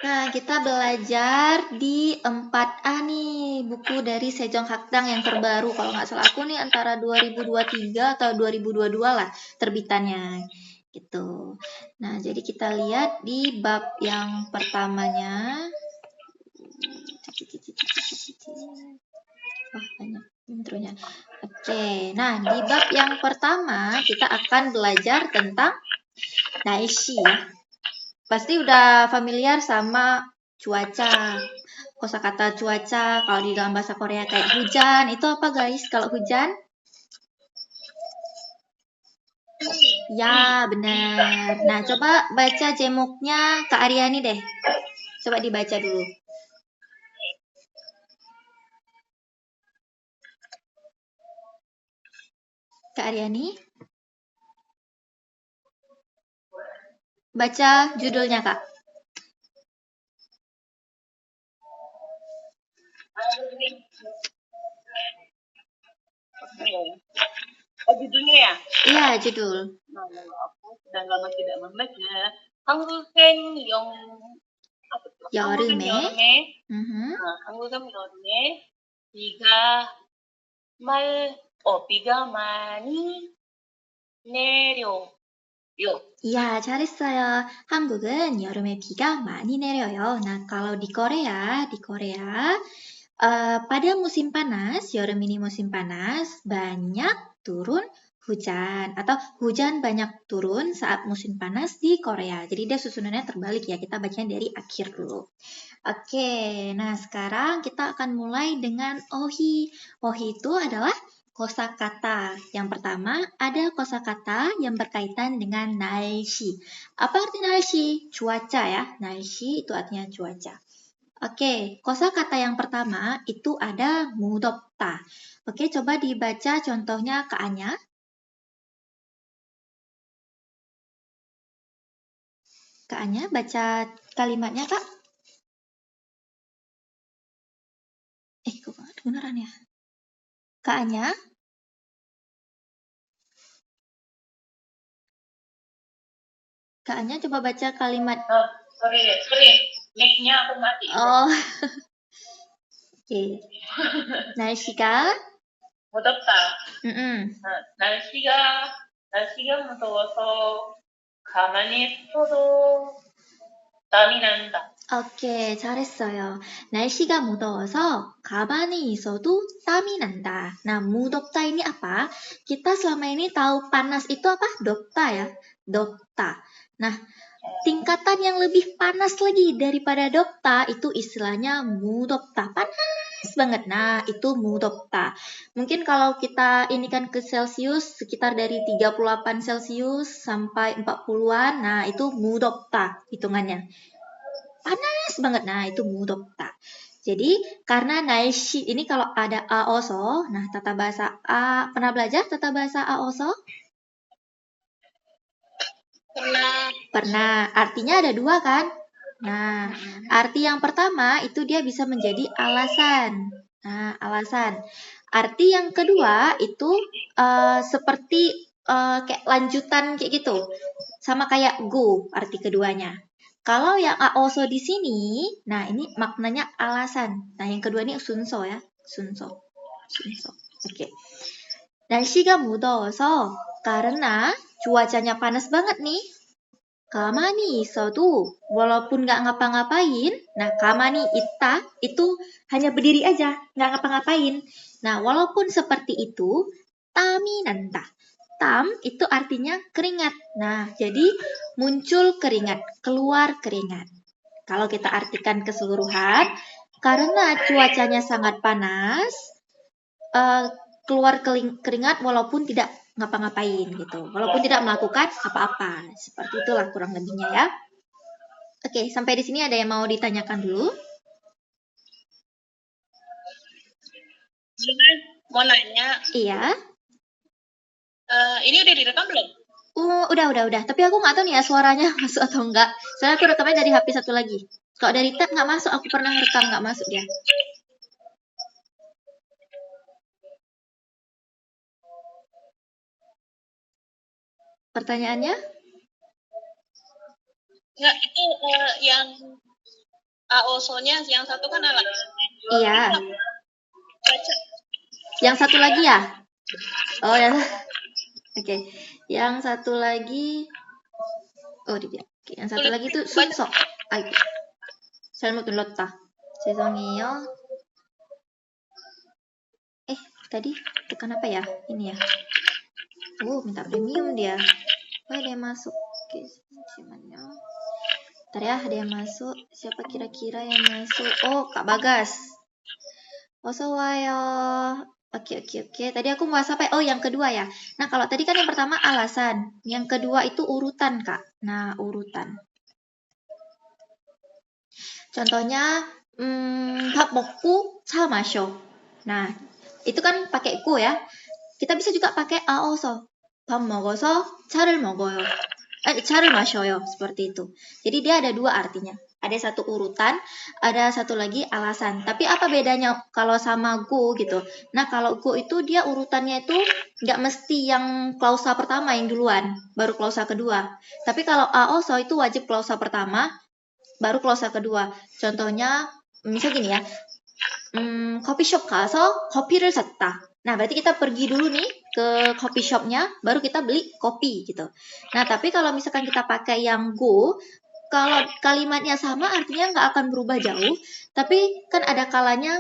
Nah, kita belajar di 4A nih, buku dari Sejong Hakdang yang terbaru. Kalau nggak salah aku nih antara 2023 atau 2022 lah terbitannya. Gitu. Nah, jadi kita lihat di bab yang pertamanya. Wah, banyak intronya. Oke, nah di bab yang pertama kita akan belajar tentang Naishi ya. Pasti udah familiar sama cuaca. Kosakata cuaca kalau di dalam bahasa Korea kayak hujan. Itu apa guys kalau hujan? Ya, benar. Nah, coba baca jemuknya Kak Aryani deh. Coba dibaca dulu. Kak Aryani, baca judulnya Kak. Judulnya ya? Iya, judul. Nah, aku sudah lama tidak membaca. Hangguken Yong Yorume. Yorume. Mhm. Hangguken Yorume. 비가 많이 내려요. Iya, 잘했어요. 한국은 여름에 비가 많이 내려요. Nah, kalau di Korea, pada musim panas, 여름 ini musim panas, banyak turun hujan atau hujan banyak turun saat musim panas di Korea. Jadi dia susunannya terbalik ya. Kita bacanya dari akhir dulu. Oke, nah sekarang kita akan mulai dengan ohi. Ohi itu adalah kosakata. Yang pertama ada kosakata yang berkaitan dengan naishi. Apa arti naishi? Cuaca ya. Naishi itu artinya cuaca. Oke, kosakata yang pertama itu ada mudopta. Oke, coba dibaca contohnya Kak Anya. Kak Anya baca kalimatnya Kak. Kok nggak kedengeran ya? Kak Anya? Kak Anya coba baca kalimat. Sorry. Mic-nya aku mati. Oh, oke. 날씨가 무덥다. 음. 날씨가 무더워서 가만히 있어도 땀이 난다. 오케이, 잘했어요. 날씨가 무더워서 가만히 있어도 땀이 난다. Nah, mudopta ini apa? Kita selama ini tahu panas itu apa? Dopta ya. Dopta. Nah, tingkatan yang lebih panas lagi daripada dopta itu istilahnya mudopta. Panas banget. Nah, itu mudopta. Mungkin kalau kita ini kan ke Celcius sekitar dari 38 Celcius sampai 40-an. Nah, itu mudopta hitungannya. Panas banget. Nah, itu mudopta. Jadi, karena naishi ini kalau ada aoso, nah tata bahasa A, pernah belajar tata bahasa aoso? Pernah. Artinya ada dua kan? Nah, arti yang pertama itu dia bisa menjadi alasan. Nah, alasan. Arti yang kedua itu seperti kayak lanjutan kayak gitu. Sama kayak go arti keduanya. Kalau yang aoso di sini, nah ini maknanya alasan. Nah, yang kedua ini sunso ya. Sunso. Oke. 날씨가 무더워서 karena cuacanya panas banget nih. Kamani isadu, walaupun nggak ngapa-ngapain, nah kamani ita itu hanya berdiri aja, nggak ngapa-ngapain. Nah, walaupun seperti itu, tami nanta. Tam itu artinya keringat. Nah, jadi muncul keringat, keluar keringat. Kalau kita artikan keseluruhan, karena cuacanya sangat panas, keluar keringat walaupun tidak ngapa-ngapain gitu. Walaupun tidak melakukan apa-apa. Seperti itulah kurang lebihnya ya. Oke, sampai di sini ada yang mau ditanyakan dulu? Mau nanya. Iya. Ini udah direkam belum? Udah. Tapi aku nggak tahu nih ya suaranya masuk atau enggak. Soalnya aku rekamnya dari HP satu lagi. Kalau dari tab nggak masuk, aku pernah rekam nggak masuk dia. Pertanyaannya? Nggak, itu yang AOSO-nya yang satu kan alas. Iya. Baca. Yang satu lagi ya? Oh, ya. Oke. Yang satu lagi. Oh, dia. Oke, yang satu lagi itu sunso. 아이고. 잘못 눌렀다. 죄송해요. Tadi tekan apa ya? Ini ya. Minta premium dia. Ada yang masuk. Oke, semuanya. Bentar ya, ada yang masuk. Siapa kira-kira yang masuk? Oh, Kak Bagas. Ọ서 와요. Oke. Tadi aku bahas apa? Oh, yang kedua ya. Nah, kalau tadi kan yang pertama alasan. Yang kedua itu urutan, Kak. Nah, urutan. Contohnya, 밥 먹고 차 마셔. Nah, itu kan pakai go ya. Kita bisa juga pakai 아어서. 밥 먹어서 차를 먹어요. 차를 마셔요. Seperti itu. Jadi dia ada dua artinya. Ada satu urutan, ada satu lagi alasan. Tapi apa bedanya kalau sama go gitu? Nah, kalau go itu dia urutannya itu nggak mesti yang klausa pertama yang duluan, baru klausa kedua. Tapi kalau aoso itu wajib klausa pertama, baru klausa kedua. Contohnya, misal gini ya, 커피숍 가서 커피를 샀다. Nah, berarti kita pergi dulu nih ke coffee shopnya, baru kita beli kopi gitu. Nah, tapi kalau misalkan kita pakai yang go, kalau kalimatnya sama artinya nggak akan berubah jauh, tapi kan ada kalanya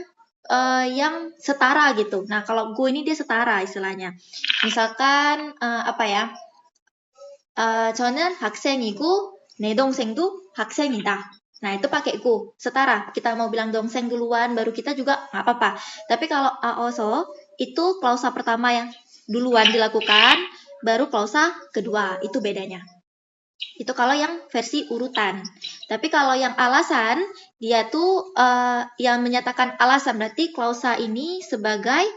yang setara gitu. Nah, kalau go ini dia setara istilahnya. Misalkan apa ya? 저는 학생이고 내 동생도 학생이다. Nah, itu pakai go, setara. Kita mau bilang dongseng duluan, baru kita juga nggak apa-apa. Tapi kalau aoso, itu klausa pertama yang duluan dilakukan, baru klausa kedua. Itu bedanya. Itu kalau yang versi urutan. Tapi kalau yang alasan, dia tuh yang menyatakan alasan. Berarti klausa ini sebagai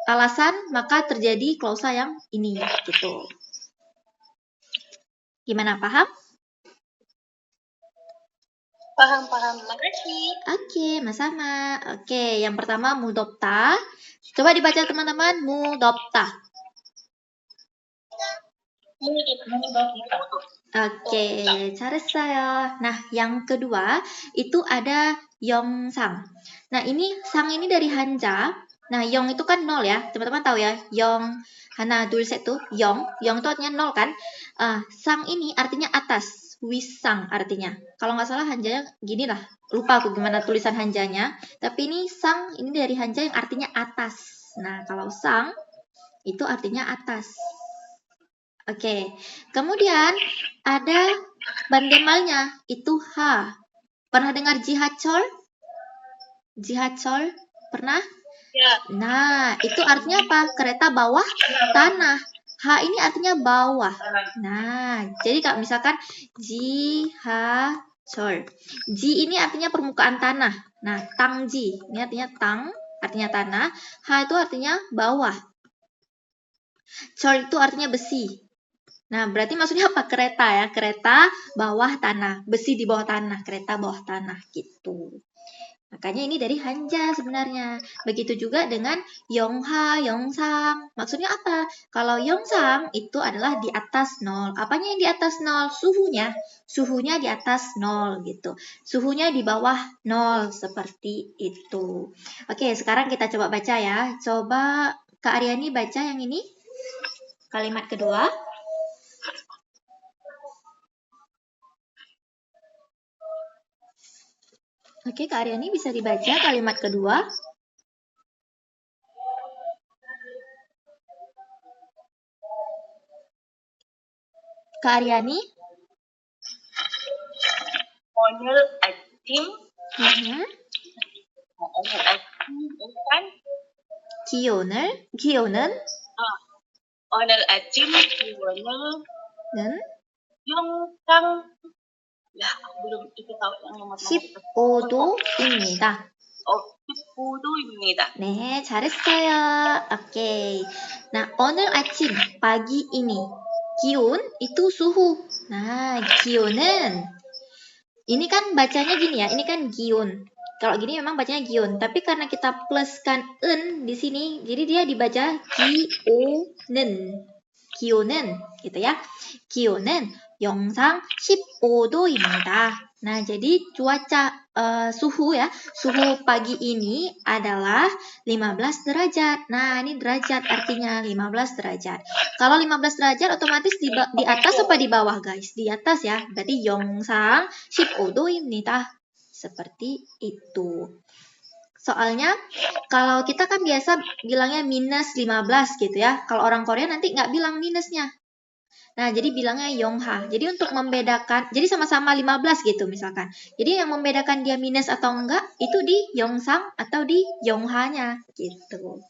alasan, maka terjadi klausa yang ini. Gitu. Gimana, paham? Paham. Makasih. Oke, sama. Oke, yang pertama mudopta. Coba dibaca teman-teman, mudopta. Oke, 잘했어요. Nah, yang kedua itu ada yongsang. Nah, ini sang ini dari hanja. Nah, yong itu kan 0 ya. Teman-teman tahu ya, yong hana dul set tuh yong. Yong itu artinya 0 kan. Sang ini artinya atas. Wisang artinya. Kalau nggak salah hanjanya gini lah. Lupa aku gimana tulisan hanjanya. Tapi ini sang ini dari hanja yang artinya atas. Nah, kalau sang itu artinya atas. Oke. Kemudian ada bandemalnya. Itu ha. Pernah dengar jihacol? Jihacol? Pernah? Ya. Nah, itu artinya apa? Kereta bawah tanah. Ha ini artinya bawah. Nah, jadi kalau misalkan jihacol. Ji ini artinya permukaan tanah. Nah, tangji. Ini artinya tang, artinya tanah. Ha itu artinya bawah. Col itu artinya besi. Nah, berarti maksudnya apa? Kereta ya. Kereta bawah tanah. Besi di bawah tanah. Kereta bawah tanah gitu. Makanya ini dari hanja sebenarnya. Begitu juga dengan yongha, yongsang. Maksudnya apa? Kalau yongsang itu adalah di atas 0. Apanya yang di atas 0? Suhunya. Suhunya di atas 0 gitu. Suhunya di bawah 0 seperti itu. Oke, sekarang kita coba baca ya. Coba Kak Aryani baca yang ini. Kalimat kedua. Oke, Kak Aryani bisa dibaca kalimat kedua. Kak Aryani. 오늘 아침. 오늘 아침 bukan. 기온은? 오늘 아침 기온은 영상. Ya, belum itu tahu yang nomor 15도입니다. 15도입니다. 네, 잘했어요. 오케이. Nah, 오늘 아침, pagi ini. Gion itu suhu. Nah, gi온은 ini kan bacanya gini ya. Ini kan gion. Kalau gini memang bacanya gion. Tapi karena kita pluskan en di sini, jadi dia dibaca gi오는. 기온은 gitu ya. 기온은 영상 15도입니다. Nah, jadi cuaca suhu ya, suhu pagi ini adalah 15 derajat. Nah, ini derajat artinya 15 derajat. Kalau 15 derajat otomatis di atas apa di bawah, guys? Di atas ya. Berarti 영상 15도입니다. Seperti itu. Soalnya kalau kita kan biasa bilangnya minus 15 gitu ya. Kalau orang Korea nanti nggak bilang minusnya. Nah, jadi bilangnya Yongha. Jadi untuk membedakan, jadi sama-sama 15 gitu misalkan. Jadi yang membedakan dia minus atau enggak, itu di Yongsang atau di Yongha-nya gitu.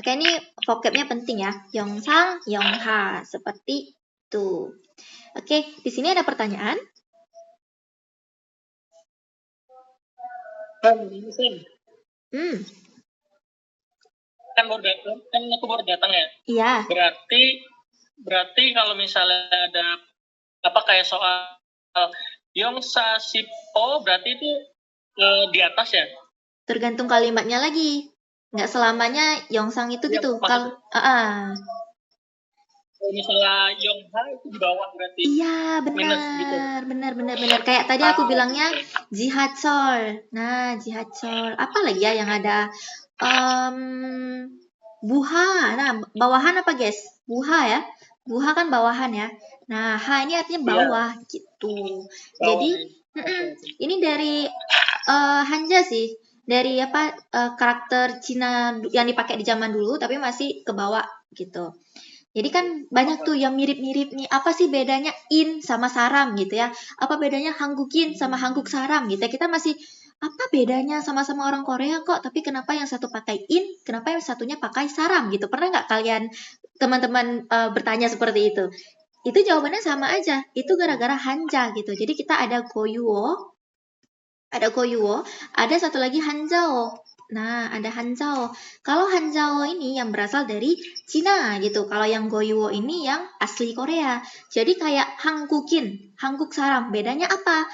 Oke, ini vocabnya penting ya. Yongsang, Yongha. Seperti itu. Oke, di sini ada pertanyaan. Hmm, Kan aku baru datang ya. iya. Berarti kalau misalnya ada apa kayak soal Yongsa Sipo berarti itu di atas ya? Tergantung kalimatnya lagi. Nggak selamanya Yongsang itu Ya, gitu. maksud- Kalau misalnya Yongha itu di bawah berarti. iya, Minus gitu. benar. Kayak tadi aku bilangnya Jihatsol. Nah, Jihatsol. Apa lagi ya yang ada? Buha. Nah, bawahan apa, guys? Buha ya. Buha kan bawahan ya. Nah, ha ini artinya bawah gitu. Jadi, ini dari Hanja sih. Dari apa karakter Cina yang dipakai di zaman dulu tapi masih ke bawah gitu. Jadi kan banyak tuh yang mirip-mirip nih. Apa sih bedanya in sama saram gitu ya? Apa bedanya hanggukin sama hangguk saram gitu ya? Kita masih apa bedanya sama-sama orang Korea kok, tapi kenapa yang satu pakai in, kenapa yang satunya pakai saram gitu? Pernah nggak kalian teman-teman bertanya seperti itu? Itu jawabannya sama aja. Itu gara-gara hanja gitu. Jadi kita ada goyuo, ada satu lagi hanjao. Nah, ada hanjao. Kalau hanjao ini yang berasal dari Cina gitu. Kalau yang goyuo ini yang asli Korea. Jadi kayak hanggukin, hangguk saram. Bedanya apa?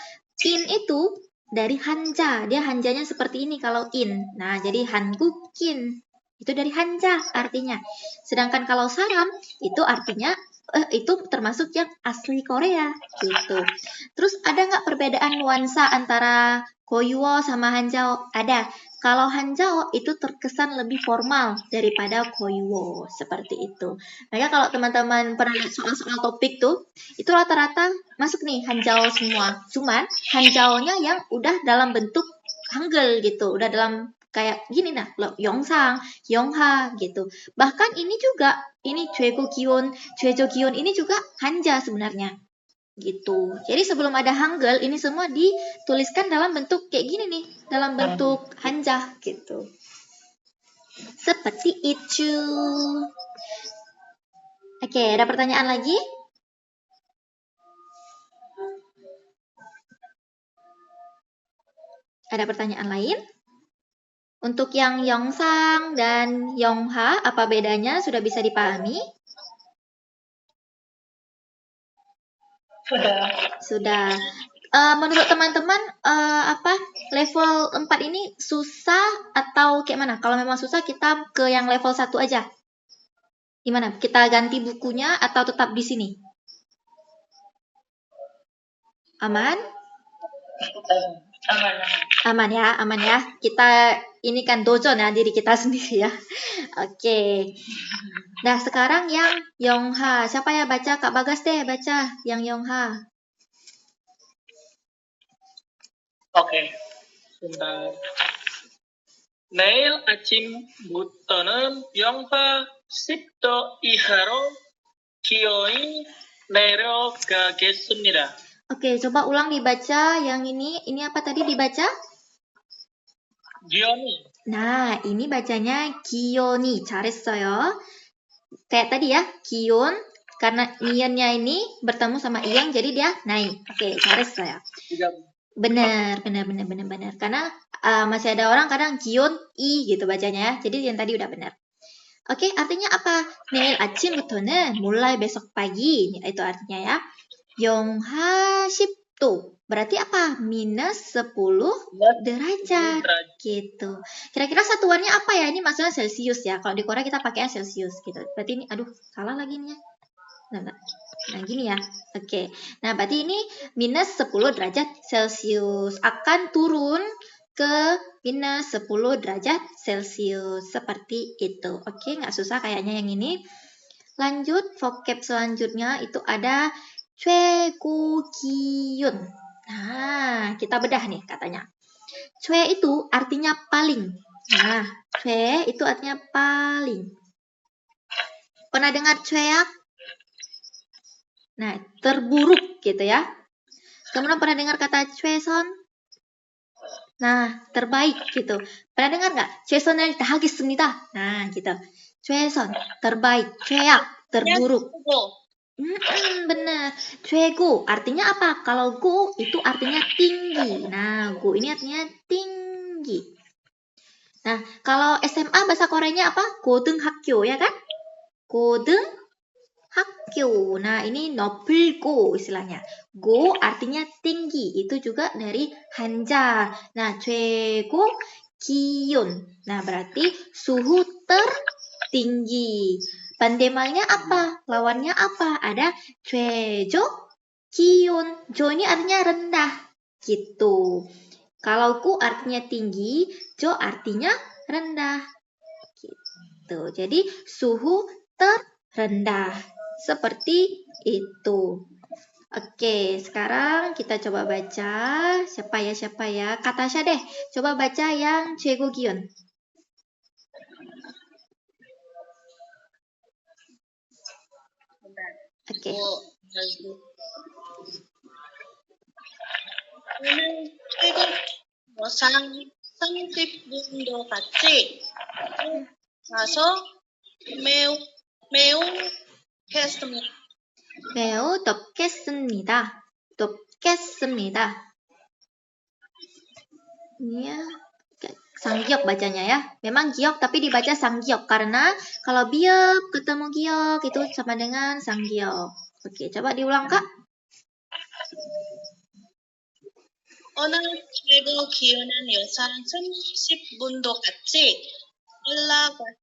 In itu dari hanja. Dia hanjanya seperti ini kalau in. Nah, jadi hanggukin. Itu dari hanja artinya. Sedangkan kalau saram itu artinya itu termasuk yang asli Korea gitu. Terus ada nggak perbedaan nuansa antara Goyuo sama Hanjao? Ada. Kalau Hanjao itu terkesan lebih formal daripada Goyuo, seperti itu. Makanya kalau teman-teman pernah lihat soal-soal topik tuh, itu rata-rata masuk nih Hanjao semua. Cuman Hanjao-nya yang udah dalam bentuk Hangul gitu, udah dalam kayak gini nah, Yongsang, Yongha gitu. Bahkan ini juga, ini Juego Gion ini juga Hanja sebenarnya gitu. Jadi sebelum ada Hangul ini semua dituliskan dalam bentuk kayak gini nih, dalam bentuk Hanja gitu. Seperti itu. Oke, ada pertanyaan lagi? Ada pertanyaan lain? Untuk yang Yongsang dan Yongha, apa bedanya? Sudah bisa dipahami? Sudah. Menurut teman-teman, apa level 4 ini susah atau kayak mana? Kalau memang susah, kita ke yang level 1 aja. Gimana? Kita ganti bukunya atau tetap di sini? Aman? Aman ya. Kita ini kan dojon ya diri kita sendiri ya. Oke. Nah, sekarang yang Yongha. Siapa ya baca? Kak Bagas deh baca yang Yongha. Oke. Bentar. 내일 아침부터는 영하 10도 이하로 기온이 내려가겠습니다. Oke, coba ulang dibaca yang ini. Ini apa tadi dibaca? 기온이. Nah, ini bacanya 기온이. 잘했어요. Kayak tadi ya, 기온. Karena niannya ini bertemu sama iyang, jadi dia naik. Oke, 잘했어요. Benar. Karena masih ada orang kadang 기온 i gitu bacanya ya. Jadi yang tadi udah benar. Oke, artinya apa? 내일 아침부터는 mulai besok pagi. Itu artinya ya. 영하 10도. Berarti apa? Minus 10 derajat. Gitu. Kira-kira satuannya apa ya? Ini maksudnya Celsius ya. Kalau di Korea kita pakainya Celsius gitu. Berarti ini, aduh, salah lagi nih. Nah, gini ya. Oke. Nah, berarti ini minus 10 derajat Celcius. Akan turun ke minus 10 derajat Celcius. Seperti itu. Oke, nggak susah kayaknya yang ini. Lanjut, vocab selanjutnya itu ada 최고 기온. Nah, kita bedah nih katanya. 최 itu artinya paling. Nah, 최 itu artinya paling. Pernah dengar 최악? Nah, terburuk gitu ya. Kemudian pernah dengar kata 최선? Nah, terbaik gitu. Pernah dengar nggak? 최선을 다하겠습니다. Nah, gitu. 최선, terbaik. 최악, terburuk. Benar. 최고 artinya apa? Kalau go itu artinya tinggi. Nah, go ini artinya tinggi. Nah, kalau SMA bahasa Koreanya apa? 고등학교 ya kan? 고등학교. Nah, ini 높을고 istilahnya. Go artinya tinggi. Itu juga dari hanja. Nah, 최고 기온. Nah, berarti suhu tertinggi. Bandemalnya apa? Lawannya apa? Ada 최저 기온. Jo ini artinya rendah. Gitu. Kalau ku artinya tinggi, jo artinya rendah. Gitu. Jadi suhu terendah. Seperti itu. Oke, sekarang kita coba baca. Siapa ya? Katasha deh. Coba baca yang 최고 기온. Oke. 오늘 최고 여상 30분도 같이 가서 매우 겠습니다. 매우 덥겠습니다. 덥겠습니다. Ini ya, sanggiok bacanya ya. Memang giok tapi dibaca sanggiok karena kalau biok ketemu giok itu sama dengan sanggiok. Oke, coba diulang Kak. 오늘 최고 기온은 여상 30분도 같이 올라가서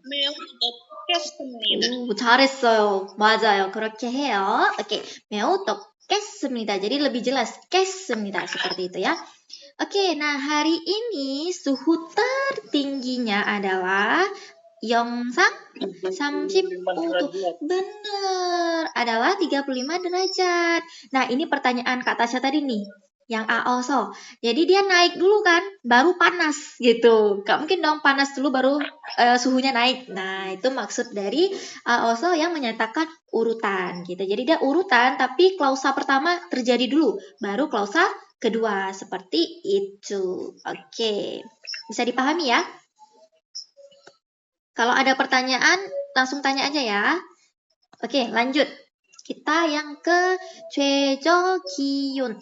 매우 덥겠습니다. 잘했어요. 맞아요. 그렇게 해요. 오ke, 매우 덥겠습니다. Jadi lebih jelas 겠습니다. Seperti itu ya. Oke, nah hari ini suhu tertingginya adalah 영상 35. Benar, adalah 35 derajat. Nah, ini pertanyaan Kak Tasya tadi nih, yang AOSO. Jadi dia naik dulu kan, baru panas gitu. Gak mungkin dong panas dulu baru suhunya naik. Nah, itu maksud dari AOSO yang menyatakan urutan gitu. Jadi dia urutan tapi klausa pertama terjadi dulu, baru klausa kedua. Seperti itu. Oke, bisa dipahami ya? Kalau ada pertanyaan, langsung tanya aja ya. Oke, lanjut. Kita yang ke 최저 기온.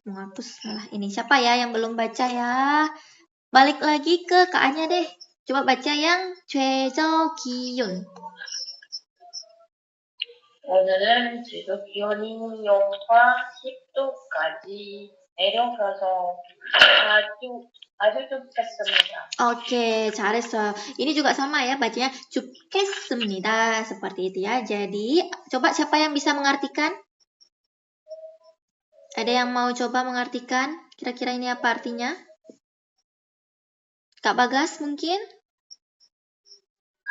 Mau hapus malah ini. Siapa ya yang belum baca ya? Balik lagi ke Kak-nya deh. Coba baca yang 최저 기온. 오늘은 최고 기온이 영하 10도까지 내려가서 아주 춥겠습니다. Oke, 잘했어요. Ini juga sama ya, bacanya 춥겠습니다. Seperti itu ya. Jadi, coba siapa yang bisa mengartikan? Ada yang mau coba mengartikan? Kira-kira ini apa artinya? Kak Bagas mungkin?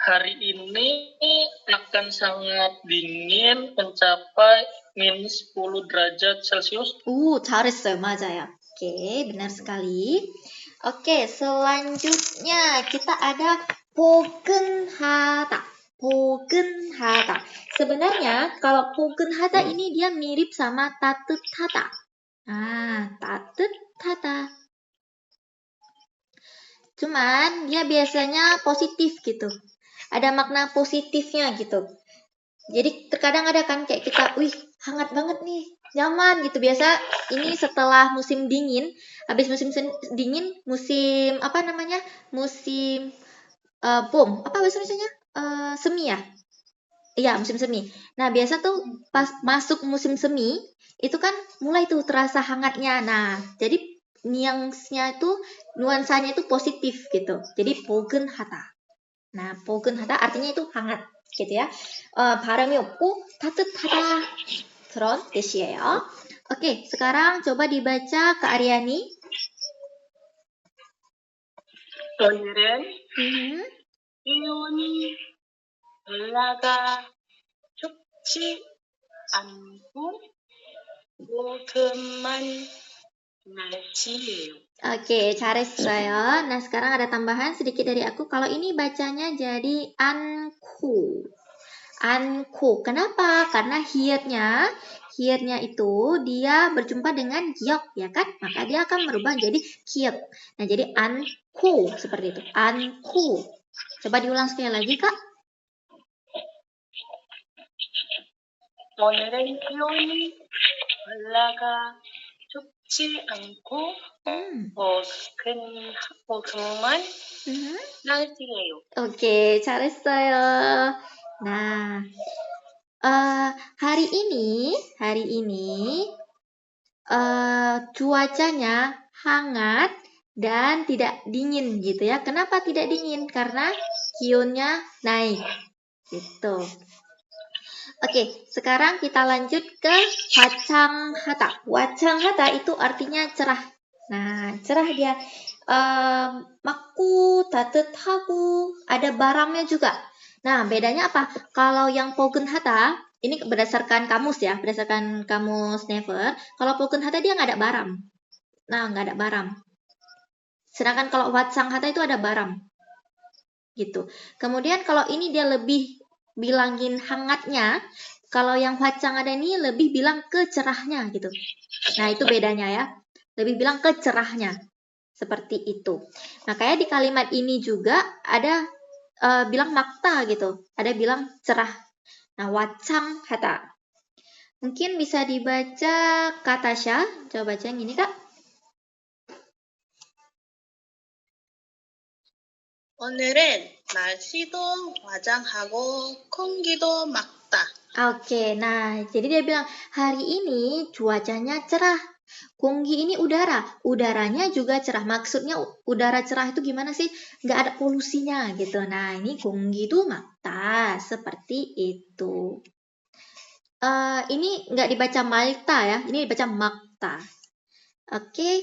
Hari ini akan sangat dingin mencapai minus 10 derajat Celcius. 잘했어요. 맞아요. Oke, benar sekali. Oke, selanjutnya kita ada 포근하다. 포근하다. Sebenarnya kalau 포근하다 ini dia mirip sama 따뜻하다. 따뜻하다. Cuman dia biasanya positif gitu. Ada makna positifnya gitu. Jadi terkadang ada kan kayak kita, wih hangat banget nih, nyaman gitu. Biasa ini setelah musim dingin, habis musim dingin, musim apa namanya? Musim pom, apa bahasa Indonesianya? Semi ya? Iya, musim semi. Nah, biasa tuh pas masuk musim semi, itu kan mulai tuh terasa hangatnya. Nah, jadi nuansanya itu positif gitu. Jadi 포근하다. Nah, 포근하다 artinya itu hangat. gitu ya. 바람이 없고 따뜻하다 그런 뜻이에요. Oke, sekarang coba dibaca ke Aryani. 오늘은 Mhm. 기온이 올라가 춥지 않고 조금만 날씨예요. Oke, 잘했어요. Nah, sekarang ada tambahan sedikit dari aku. Kalau ini bacanya jadi anku. Anku. Kenapa? Karena hietnya itu dia berjumpa dengan giok, ya kan? Maka dia akan merubah jadi kiek. Nah, jadi anku seperti itu. Anku. Coba diulang sekali lagi, Kak. 오늘은 기온이 올라가 춥지 않고 조금만 날씨예요. Oke, 잘했어요. Nah, hari ini cuacanya hangat dan tidak dingin gitu ya. Kenapa tidak dingin? Karena kiunnya naik gitu. Oke, sekarang kita lanjut ke wacanghata. Wacanghata itu artinya cerah. Nah, cerah dia. Makku, tatethaku, ada barangnya juga. Nah, bedanya apa? Kalau yang pogenhata, ini berdasarkan kamus ya, berdasarkan kamus Never. Kalau pogenhata dia nggak ada baram. Nah, nggak ada baram. Sedangkan kalau wacanghata itu ada baram. Gitu. Kemudian kalau ini dia lebih bilangin hangatnya, kalau yang wacang ada ini lebih bilang ke cerahnya gitu. Nah, itu bedanya ya. Lebih bilang ke cerahnya. Seperti itu. Makanya di kalimat ini juga ada bilang makta gitu. Ada bilang cerah. Nah, wacang hata. Mungkin bisa dibaca Katasha. Coba baca yang ini, Kak. 오늘은 날씨도 화장하고 공기도 맑다. Oke, nah jadi dia bilang hari ini cuacanya cerah. Konggi ini udara, udaranya juga cerah. Maksudnya udara cerah itu gimana sih? Nggak ada polusinya gitu. Nah ini konggi itu makta seperti itu. Ini nggak dibaca malta ya, ini dibaca makta. Oke,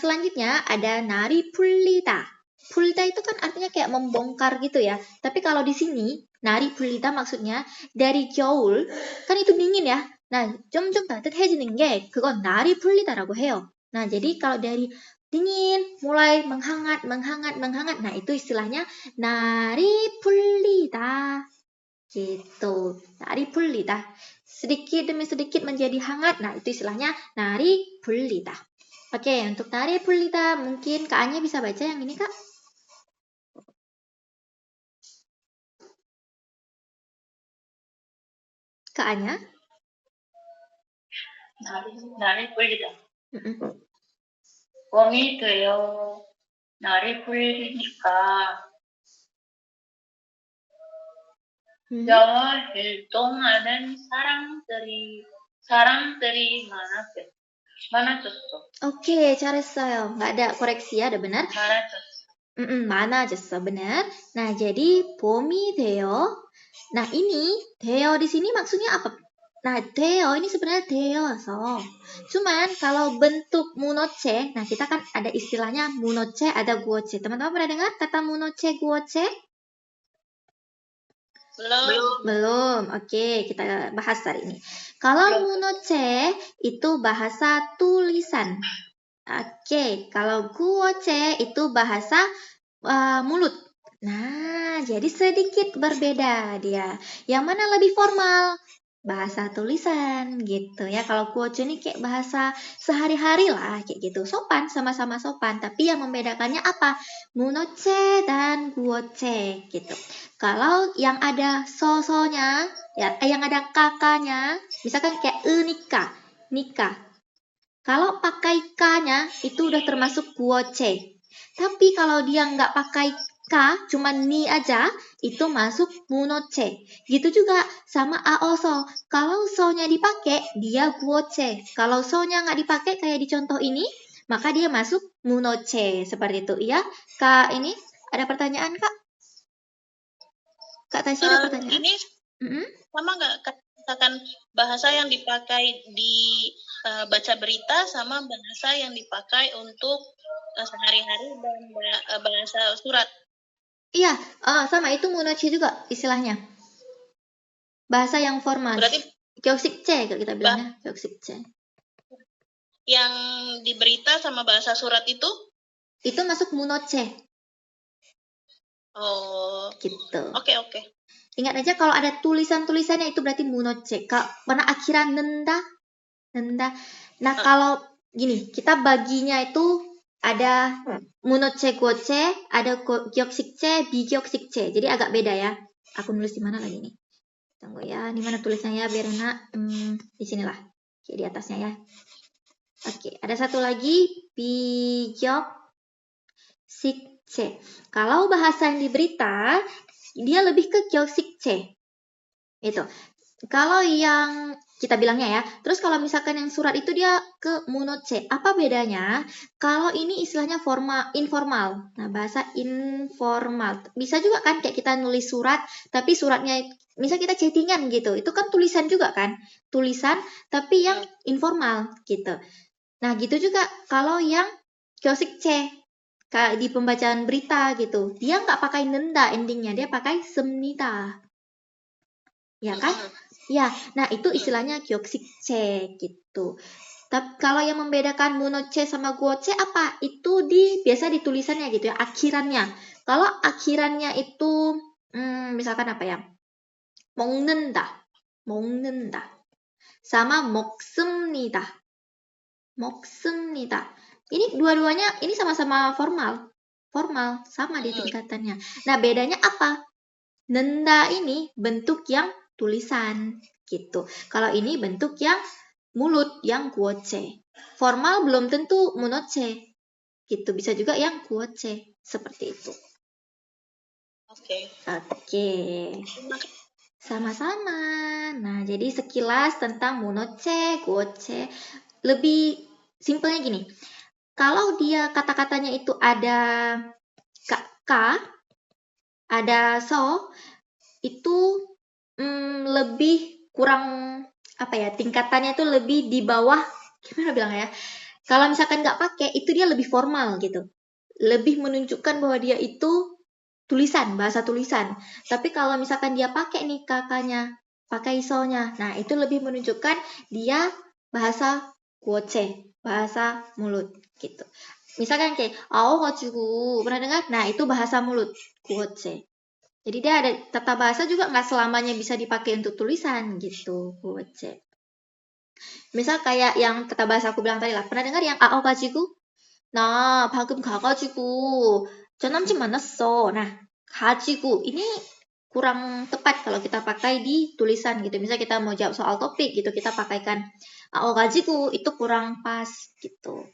selanjutnya ada nari pulita. Pulita itu kan artinya kayak membongkar gitu ya. Tapi kalau di sini, nari pulita maksudnya dari 겨울, kan itu dingin ya. Nah, 점점 따뜻해지는 게 그건 날이 풀리다라고 해요. Nah, jadi kalau dari dingin, mulai menghangat. Nah, itu istilahnya nari pulita. Gitu, nari pulita. Sedikit demi sedikit menjadi hangat. Nah, itu istilahnya nari pulita. Oke, untuk nari pulita mungkin Kak Anya bisa baca yang ini, Kak? Kak Anya? 날이 풀리다. 봄이 되어 날이 풀리니까 여와 활동하는 사람들이 많아졌어. Oke, 잘했어요. Nggak ada koreksi ya, ada benar. 많아졌어. 많아졌어, benar. Nah, jadi 봄이 되어. Nah, ini 되어 di sini maksudnya apa? Nah, 되어 ini sebenarnya 되어서. Cuman kalau bentuk munoce, nah kita kan ada istilahnya munoce, ada guoce. Teman-teman pernah dengar kata munoce, guoce? Belum. Oke, kita bahas hari ini. Kalau munoce itu bahasa tulisan. Oke, kalau guoce itu bahasa mulut. Nah, jadi sedikit berbeda dia. Yang mana lebih formal? Bahasa tulisan gitu ya. Kalau guoce ini kayak bahasa sehari-hari lah kayak gitu. Sopan, sama-sama sopan. Tapi yang membedakannya apa? Munoce dan guoce gitu. Kalau yang ada so-sonya, ya, yang ada kakaknya, misalkan kayak nikah. Kalau pakai K-nya, itu udah termasuk guoce. Tapi kalau dia nggak pakai K, cuma ni aja, itu masuk munoce. Gitu juga sama aoso. Kalau so-nya dipakai, dia guoce. Kalau so-nya nggak dipakai, kayak di contoh ini, maka dia masuk munoce. Seperti itu, ya. Kak, ini ada pertanyaan, Kak? Kak Tasya ada pertanyaan? Ini Mm-mm. sama nggak misalkan bahasa yang dipakai di baca berita sama bahasa yang dipakai untuk sehari-hari dan bahasa surat? Iya, sama itu munoche juga istilahnya. Bahasa yang formal. Berarti Gyeoksikje kalau kita bilangnya, Gyeoksikje. yang di berita sama bahasa surat itu? Itu masuk munoche Oh, gitu. oke. Ingat aja kalau ada tulisan-tulisannya itu berarti munoche. Pernah akhiran nenda? Nah, kalau gini, kita baginya itu ada munoche goche, ada gyeoksikje, bigyeoksikje. Jadi agak beda ya. Aku nulis di mana lagi nih? Tunggu ya, di mana tulisnya ya biar enak. Di sinilah. Oke, di atasnya ya. Oke, ada satu lagi bigyeoksikje. Kalau bahasa yang di berita, dia lebih ke gyeoksikje. Itu. Kalau yang kita bilangnya ya, terus kalau misalkan yang surat itu dia ke munoche. Apa bedanya? Kalau ini istilahnya informal. Nah, bahasa informal. Bisa juga kan kayak kita nulis surat, tapi suratnya misal kita chattingan gitu. Itu kan tulisan juga kan? Tulisan tapi yang informal gitu. Nah, gitu juga kalau yang gyeoksikje kayak di pembacaan berita gitu. Dia nggak pakai nenda endingnya, dia pakai semnita. Ya kan? Ya, nah itu istilahnya gyeoksikje gitu. Tapi kalau yang membedakan munoche sama guoche apa? Itu biasa di tulisannya gitu ya, akhirannya. Kalau akhirannya itu misalkan apa ya? 먹는다. Sama 먹습니다. Ini dua-duanya ini sama-sama formal. Formal, sama di tingkatannya. Nah, bedanya apa? Nenda ini bentuk yang tulisan gitu. Kalau ini bentuk yang mulut, yang guoche. Formal belum tentu munoche. Gitu, bisa juga yang guoche. Seperti itu. Oke. Sama-sama. Nah, jadi sekilas tentang munoche, guoche. Lebih simpelnya gini. Kalau dia kata-katanya itu ada ka, ada so, itu lebih kurang apa ya, tingkatannya itu lebih di bawah, gimana bilang ya, kalau misalkan nggak pakai itu dia lebih formal gitu, lebih menunjukkan bahwa dia itu tulisan, bahasa tulisan. Tapi kalau misalkan dia pakai nih kakaknya, pakai isonya, nah itu lebih menunjukkan dia bahasa guoche, bahasa mulut gitu. Misalkan kayak ao gajigu, pernah dengar? Nah itu bahasa mulut, guoche. Jadi dia ada tata bahasa juga nggak selamanya bisa dipakai untuk tulisan gitu, guoche. Misal kayak yang tata bahasa aku bilang tadi lah, pernah dengar yang ao gajigu? Nah, 방금 가가지고 전 남친 만났어. Nah, 가지고 ini kurang tepat kalau kita pakai di tulisan gitu. Misal kita mau jawab soal topik gitu, kita pakaikan ao gajigu, itu kurang pas gitu.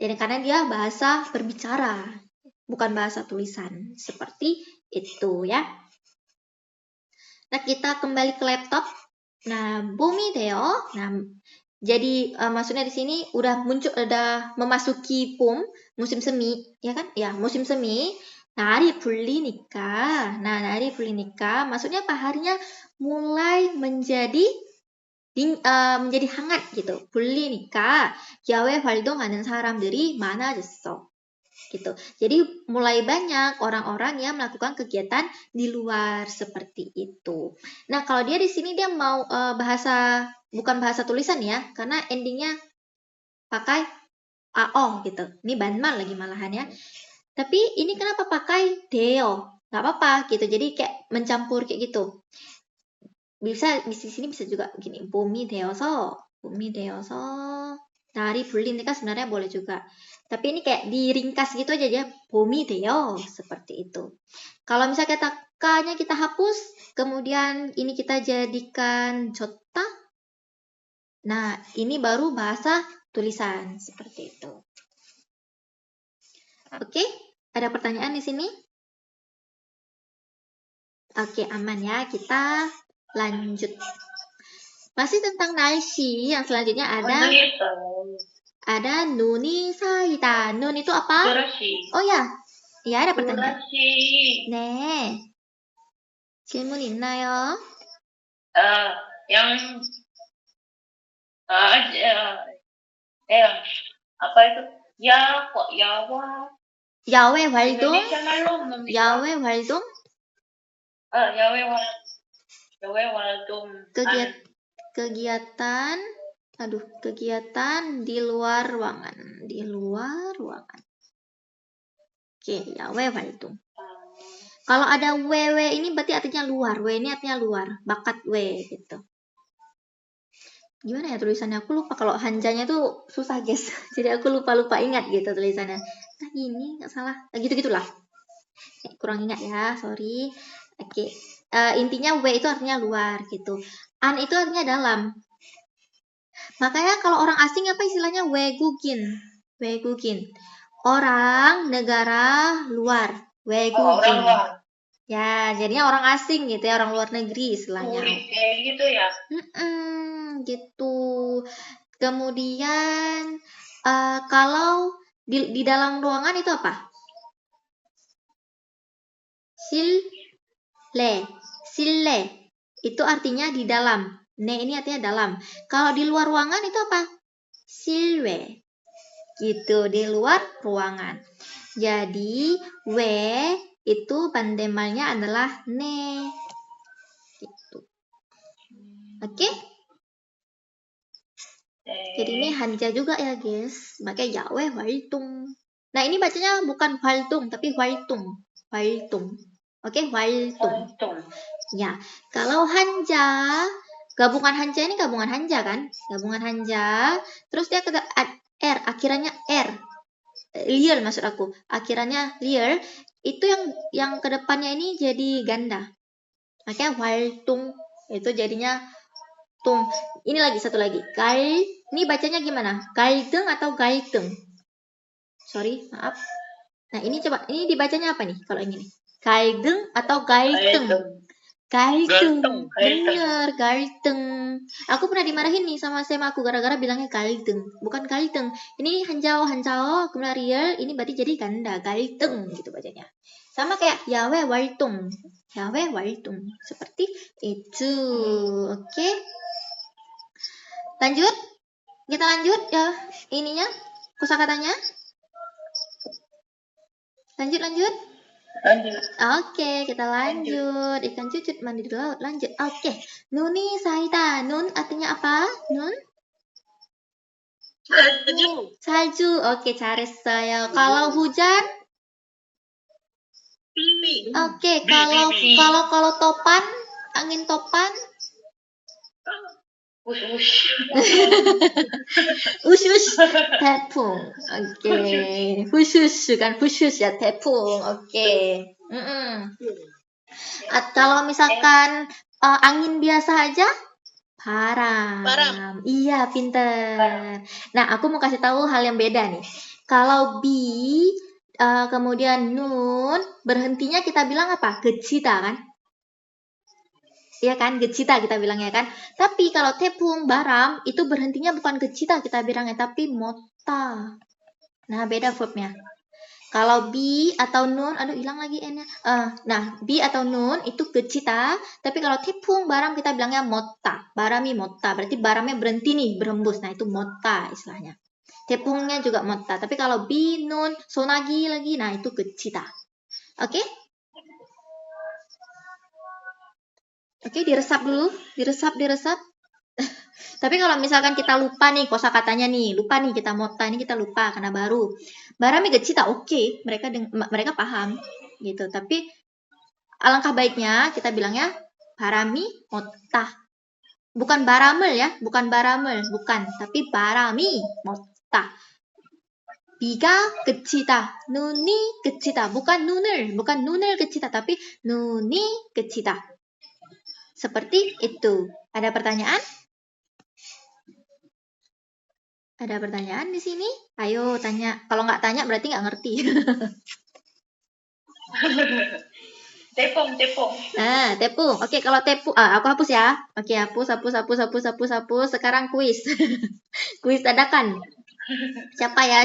Jadi karena dia bahasa berbicara, bukan bahasa tulisan. Seperti itu ya. Nah, kita kembali ke laptop. Nah, bumi Deo. Nah, jadi maksudnya di sini udah memasuki musim semi, ya kan? Ya, musim semi. Nari 불리니까. Nah, nari 불리니까 maksudnya apa? Harinya mulai menjadi hangat gitu. 불리니까 야외 활동하는 사람들이 많아졌어. Gitu. Jadi mulai banyak orang-orang yang melakukan kegiatan di luar seperti itu. Nah, kalau dia di sini dia mau bukan bahasa tulisan ya, karena endingnya pakai AO gitu. Ini banmal lagi malahan ya. Tapi ini kenapa pakai deo? Nggak apa-apa gitu. Jadi kayak mencampur kayak gitu. Bisa di sini bisa juga gini, bumi deoso. Nari 불리니까 sebenarnya boleh juga. Tapi ini kayak diringkas gitu aja ya, bumi deo, seperti itu. Kalau misalnya kata K-nya kita hapus, kemudian ini kita jadikan jota. Nah, ini baru bahasa tulisan, seperti itu. Oke, ada pertanyaan di sini? Oke, aman ya. Kita lanjut. Masih tentang 날씨, yang selanjutnya ada 눈이 쌓이다. Nun itu apa? Durashi. Oh ya, ya ada pertanyaan. Durashi. 네. 질문 있나요? yang apa itu? Ya kok Yawa. 야외 활동? Indonesia belum meminta. 야외 활동? Yawe Waldung. Kegiatan, kegiatan di luar ruangan. Di luar ruangan. Oke, 야외 활동. Kalau ada WW ini berarti artinya luar. W ini artinya luar. Bakat W gitu. Gimana ya tulisannya? Aku lupa. Kalau hanjanya tuh susah guys. Jadi aku lupa ingat gitu tulisannya. Nah ini nggak salah. Gitu-gitulah. Kurang ingat ya, sorry. Oke. Intinya W itu artinya luar gitu. An itu artinya dalam. Makanya kalau orang asing apa istilahnya 외국인. 외국인. Orang negara luar. 외국인. Orang luar. Ya, jadinya orang asing gitu ya, orang luar negeri istilahnya. Kayak gitu ya. Gitu. Kemudian kalau di dalam ruangan itu apa? Sille. Itu artinya di dalam. Ne ini artinya dalam. Kalau di luar ruangan itu apa? Silwe. Gitu, di luar ruangan. Jadi, W itu bandemalnya adalah ne. Gitu. Oke? Jadi ini hanja juga ya, guys. Makanya yawe 활동. Nah, ini bacanya bukan 활동, tapi 활동. Oke, 활동. Ya, kalau hanja, gabungan hanja ini gabungan hanja kan? Gabungan hanja. Terus dia kata R, akhirannya R. Liar maksud aku. Akhirannya liar. Itu yang kedepannya ini jadi ganda. Makanya 활동 itu jadinya tung. Ini lagi satu lagi. Ini bacanya gimana? Galtung atau galtung? Sorry, maaf. Nah, ini coba. Ini dibacanya apa nih kalau ini? Galtung atau galtung? Galtung. Bener, galtung. Aku pernah dimarahin nih sama aku gara-gara bilangnya galtung. Bukan galtung. Ini hanjao, kemudian real. Ini berarti jadi ganda. Galtung gitu bacanya. Sama kayak yawe waltung. Yawe waltung. Seperti itu. Oke. Lanjut. Kita lanjut ya ininya. Kosakatanya. Lanjut. Oke, kita lanjut. Ikan cucut mandi di laut. Lanjut. Oke. Nuni saida. Nun artinya apa? Nun? Salju. Oke, 잘했어요. Kalau hujan? Oke, kalau topan, angin topan? Usus. 태풍. Oke. Husus kan khusus ya 태풍. Oke. Kalau misalkan angin biasa aja baram. Iya, pinter. Nah, aku mau kasih tahu hal yang beda nih. Kalau bi kemudian nun berhentinya kita bilang apa? Gecita kan? Iya kan, gecita kita bilangnya kan. Tapi kalau tepung baram itu berhentinya bukan gecita kita bilangnya, tapi mota. Nah, beda verbnya. Kalau bi atau nun, aduh hilang lagi n-nya. Nah, bi atau nun itu gecita, tapi kalau tepung baram kita bilangnya mota. Barami mota, berarti baramnya berhenti nih, berhembus. Nah, itu mota istilahnya. Tepungnya juga mota, tapi kalau bi, nun, sonagi lagi, nah itu gecita. Oke? Oke, diresap dulu. Diresap. Tapi kalau misalkan kita lupa nih kosakatanya nih, lupa nih kita mota ini kita lupa karena baru. Barami gecita oke, mereka paham gitu. Tapi alangkah baiknya kita bilangnya barami mota. Bukan baramel ya, bukan, tapi barami mota. Biga gecita, nuni gecita, bukan nunel gecita, tapi nuni gecita. Seperti itu. Ada pertanyaan? Ada pertanyaan di sini? Ayo tanya. Kalau nggak tanya berarti nggak ngerti. Tepung. Tepung. Oke, kalau tepung, aku hapus ya. Oke, hapus. Sekarang kuis. Kuis dadakan. Siapa ya?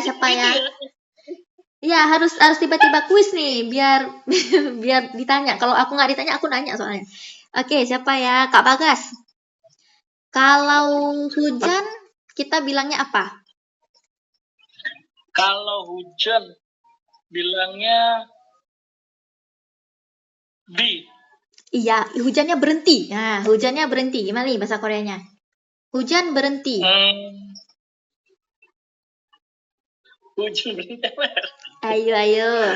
Ya, harus tiba-tiba kuis nih, biar biar ditanya. Kalau aku nggak ditanya, aku nanya soalnya. Oke, siapa ya? Kak Bagas. Kalau hujan, kita bilangnya apa? Kalau hujan bilangnya di. Iya, hujannya berhenti. Nah, hujannya berhenti. Gimana nih bahasa Koreanya? Hujan berhenti. Hujan berhenti. Ayo.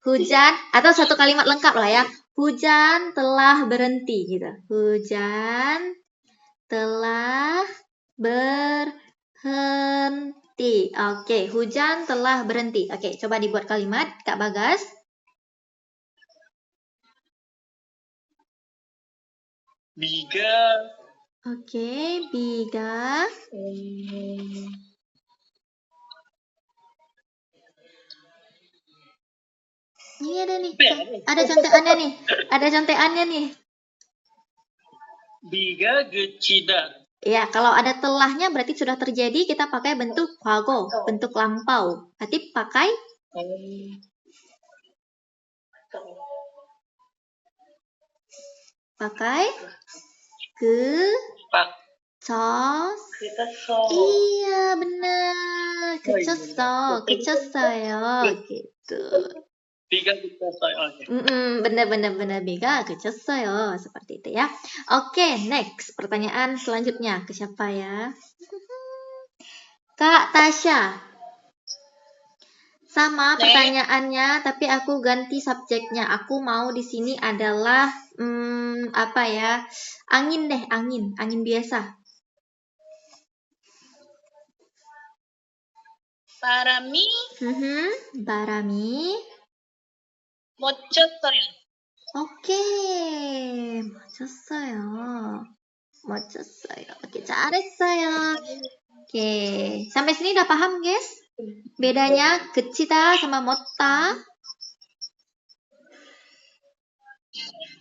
Hujan, atau satu kalimat lengkap lah ya. Hujan telah berhenti gitu. Hujan telah berhenti. Oke, hujan telah berhenti. Oke, coba dibuat kalimat, Kak Bagas. Biga. Oke, biga. Ini ada nih, ada contekannya nih. Ada contekannya nih. Biga gecida. Ya, kalau ada telahnya berarti sudah terjadi, kita pakai bentuk 과거, bentuk lampau. Berarti pakai Pak. Iya, benar. 그쳤어요. Gitu. Biga gecida. Oke. Benar Bega, kecos어요. Seperti itu ya. Oke, next. Pertanyaan selanjutnya. Ke siapa ya? Kak Tasya. Sama pertanyaannya, tapi aku ganti subjeknya. Aku mau di sini adalah apa ya? Angin deh, angin biasa. 바람이 바람이 멋졌어요. 오케이. 멋졌어요. Oke, 잘했어요. Oke, sampai sini udah paham, guys? Bedanya kecita sama motta?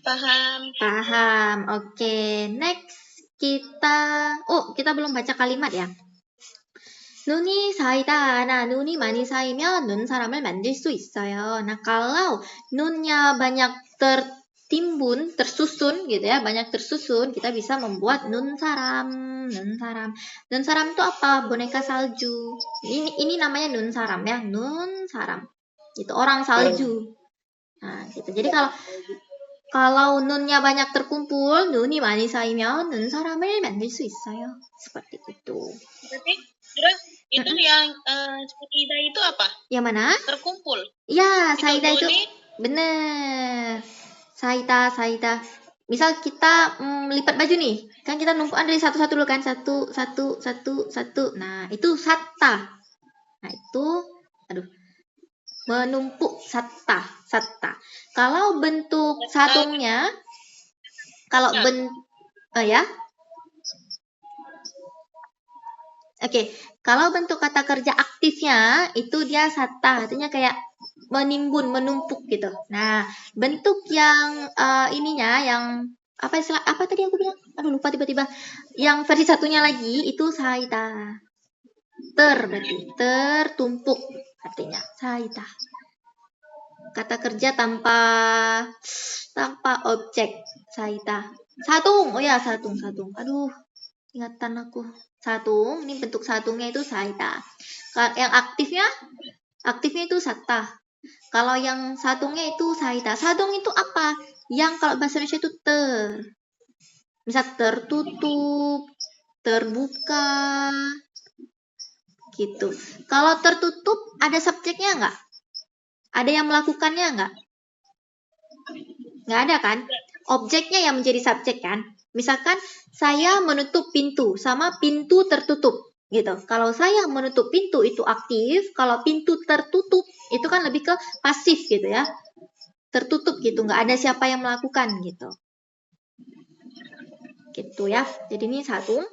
Paham. Oke, next kita belum baca kalimat ya. 눈이 쌓이다. Nah, 눈이 많이 쌓이면 눈 사람을 만들 수 있어요. Nah, kalau nunnya banyak tertimbun, tersusun gitu ya, banyak tersusun, kita bisa membuat nun saram. Nun saram itu apa? Boneka salju. Ini namanya nun saram ya, nun saram. Itu orang salju. Nah, gitu. Jadi kalau nunnya banyak terkumpul, 눈이 많이 쌓이면 눈 사람을 만들 수 있어요. Seperti itu. Berarti itu yang Saida itu apa? Yang mana? Terkumpul. Ya, Saida itu bener. Saida. Misal kita lipat baju nih, kan kita numpukan dari satu-satu dulu kan, satu. Nah, itu satta. Nah, itu, menumpuk satta. Kalau bentuk satungnya, Oke, kalau bentuk kata kerja aktifnya itu dia satta, artinya kayak menimbun, menumpuk gitu. Nah, bentuk yang ininya, yang apa tadi aku bilang? Aduh, lupa tiba-tiba. Yang versi satunya lagi itu saita. Berarti tertumpuk artinya saita. Kata kerja tanpa objek, saita. Satung, oh ya satung. Aduh, ingatan aku. Satung, ini bentuk satungnya itu saita. Yang aktifnya itu satta. Kalau yang satungnya itu saita. Satung itu apa? Yang kalau bahasa Indonesia itu misal tertutup, terbuka, gitu. Kalau tertutup ada subjeknya nggak? Ada yang melakukannya nggak? Nggak ada kan? Objeknya yang menjadi subjek kan? Misalkan saya menutup pintu sama pintu tertutup gitu. Kalau saya menutup pintu itu aktif, kalau pintu tertutup itu kan lebih ke pasif gitu ya. Tertutup gitu, nggak ada siapa yang melakukan gitu. Gitu ya. Jadi ini sadung.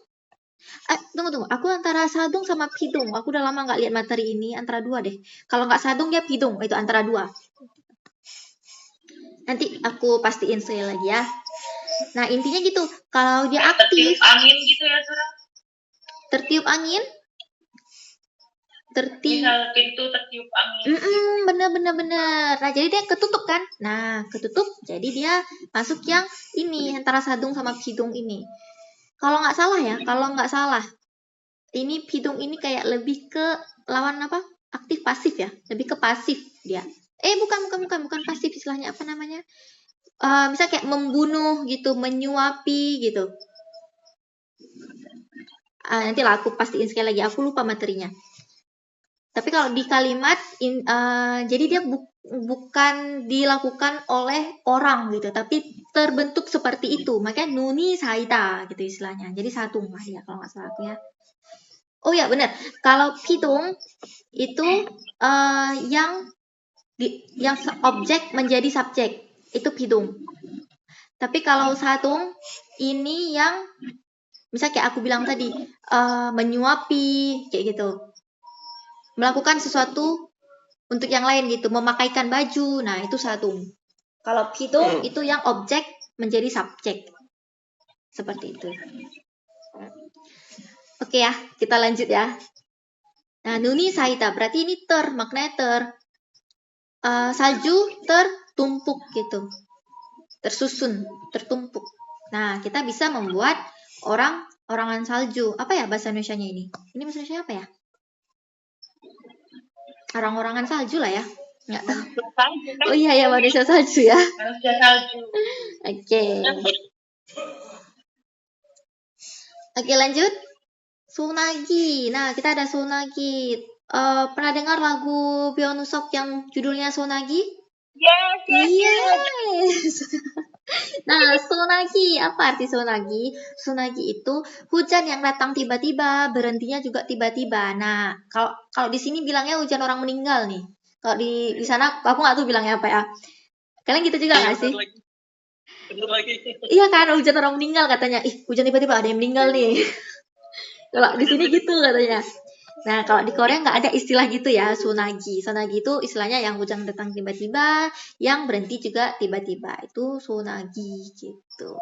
Tunggu. Aku antara sadung sama pidung. Aku udah lama nggak lihat materi ini, antara dua deh. Kalau nggak sadung dia pidung, itu antara dua. Nanti aku pastiin sekali lagi ya. Nah, intinya gitu. Kalau dia aktif, tertiup angin gitu ya, Sarah? Tertiup angin? Misal pintu tertiup angin. Bener. Nah, jadi dia ketutup kan? Nah, ketutup, jadi dia masuk yang ini, antara sadung sama pidung ini. Kalau nggak salah, ini pidung ini kayak lebih ke lawan apa? Aktif pasif ya, lebih ke pasif dia. Bukan pasif, istilahnya apa namanya? Misal kayak membunuh gitu, menyuapi gitu. Nanti lah aku pastiin sekali lagi, aku lupa materinya. Tapi kalau di kalimat, jadi dia bukan dilakukan oleh orang gitu, tapi terbentuk seperti itu. Makanya nuni saita gitu istilahnya. Jadi sadung lah ya kalau nggak salah aku ya. Oh ya benar. Kalau pidung itu yang objek menjadi subjek, itu pidung. Tapi kalau sadung ini yang misalnya kayak aku bilang tadi, menyuapi kayak gitu. Melakukan sesuatu untuk yang lain gitu, memakaikan baju. Nah, itu sadung. Kalau pidung itu yang objek menjadi subjek. Seperti itu. Oke ya, kita lanjut ya. Nah, nuni saita berarti ini maknanya salju tertumpuk gitu. Tersusun, tertumpuk. Nah, kita bisa membuat orangan salju. Apa ya bahasa Indonesianya ini? Ini bahasa Indonesia apa ya? Orang-orangan salju lah ya. Nggak tahu. Oh iya ya, manusia salju ya. Manusia salju. Oke, lanjut. Sonagi. Nah, kita ada sonagi. Pernah dengar lagu Byeonusok yang judulnya Sonagi? Yes. Nah, sonagi. Apa arti sonagi? Sonagi itu hujan yang datang tiba-tiba, berhentinya juga tiba-tiba. Nah, kalau di sini bilangnya hujan orang meninggal nih. Kalau di sana, aku nggak tahu bilangnya apa ya. Kalian gitu juga nggak sih? Iya kan, hujan orang meninggal katanya. Hujan tiba-tiba ada yang meninggal nih. Kalau di sini gitu katanya. Nah, kalau di Korea nggak ada istilah gitu ya, sonagi. Sonagi itu istilahnya yang hujan datang tiba-tiba, yang berhenti juga tiba-tiba. Itu sonagi gitu.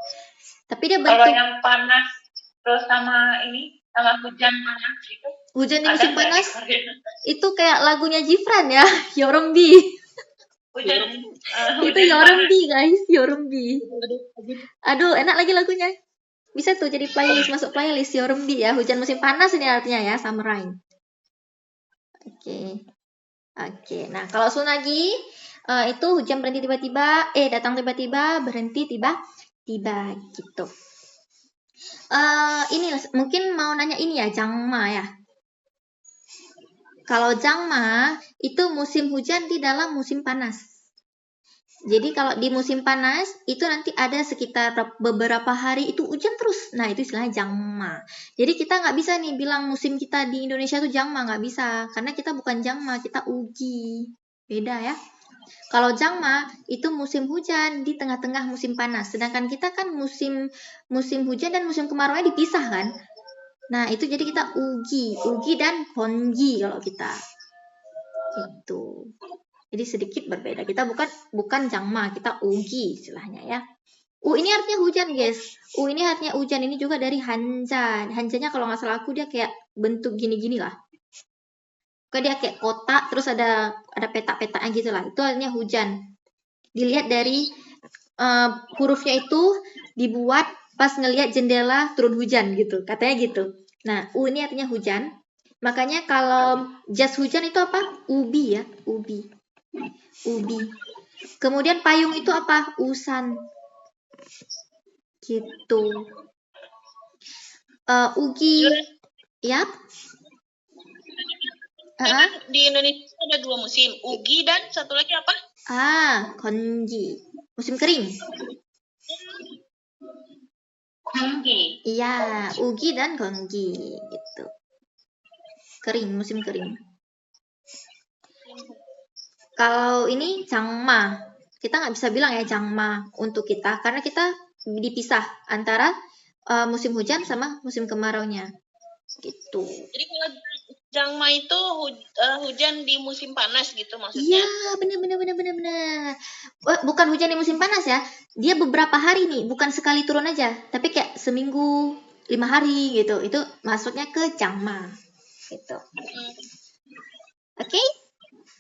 Tapi dia bentuk... Kalau yang panas, terus sama hujan panas itu. Hujan di musim panas, itu kayak lagunya Jifran ya, Yorongbi. Itu Yorongbi guys, Yorongbi. Aduh, enak lagi lagunya. Bisa tuh jadi playlist, masuk playlist Yorongbi ya. Hujan musim panas ini artinya ya, summer rain. Oke. Nah, kalau sonagi itu hujan berhenti tiba-tiba, datang tiba-tiba, berhenti tiba-tiba gitu. Ini mungkin mau nanya ini ya, jangma ya. Kalau jangma itu musim hujan di dalam musim panas. Jadi kalau di musim panas itu nanti ada sekitar beberapa hari itu hujan terus. Nah, itu istilahnya jangma. Jadi kita nggak bisa nih bilang musim kita di Indonesia itu jangma, nggak bisa. Karena kita bukan jangma, kita ugi. Beda ya. Kalau jangma itu musim hujan di tengah-tengah musim panas. Sedangkan kita kan musim hujan dan musim kemarau dipisah kan. Nah, itu jadi kita ugi dan kongi kalau kita. Itu. Jadi sedikit berbeda. Kita bukan jangma, kita ugi istilahnya ya. Ini artinya hujan, guys. Ini artinya hujan. Ini juga dari hanja. Hanjanya kalau nggak salah aku dia kayak bentuk gini-gini lah. Dia kayak kotak, terus ada petak-petaknya gitu lah. Itu artinya hujan. Dilihat dari hurufnya itu dibuat pas ngelihat jendela turun hujan gitu. Katanya gitu. Nah, ini artinya hujan. Makanya kalau jas hujan itu apa? Ubi ya, ubi. Kemudian payung itu apa? Usan. Gitu. Ugi. Yap. Di Indonesia ada 2 musim, ugi dan satu lagi apa? Kongi. Musim kering. Kongi. Iya, ugi dan kongi gitu. Kering, musim kering. Kalau ini jangma, kita nggak bisa bilang ya jangma untuk kita, karena kita dipisah antara musim hujan sama musim kemaraunya, gitu. Jadi kalau jangma itu hujan di musim panas gitu maksudnya? Iya, benar. Bukan hujan di musim panas ya, dia beberapa hari nih, bukan sekali turun aja, tapi kayak seminggu, 5 hari gitu. Itu maksudnya ke jangma, gitu. Oke?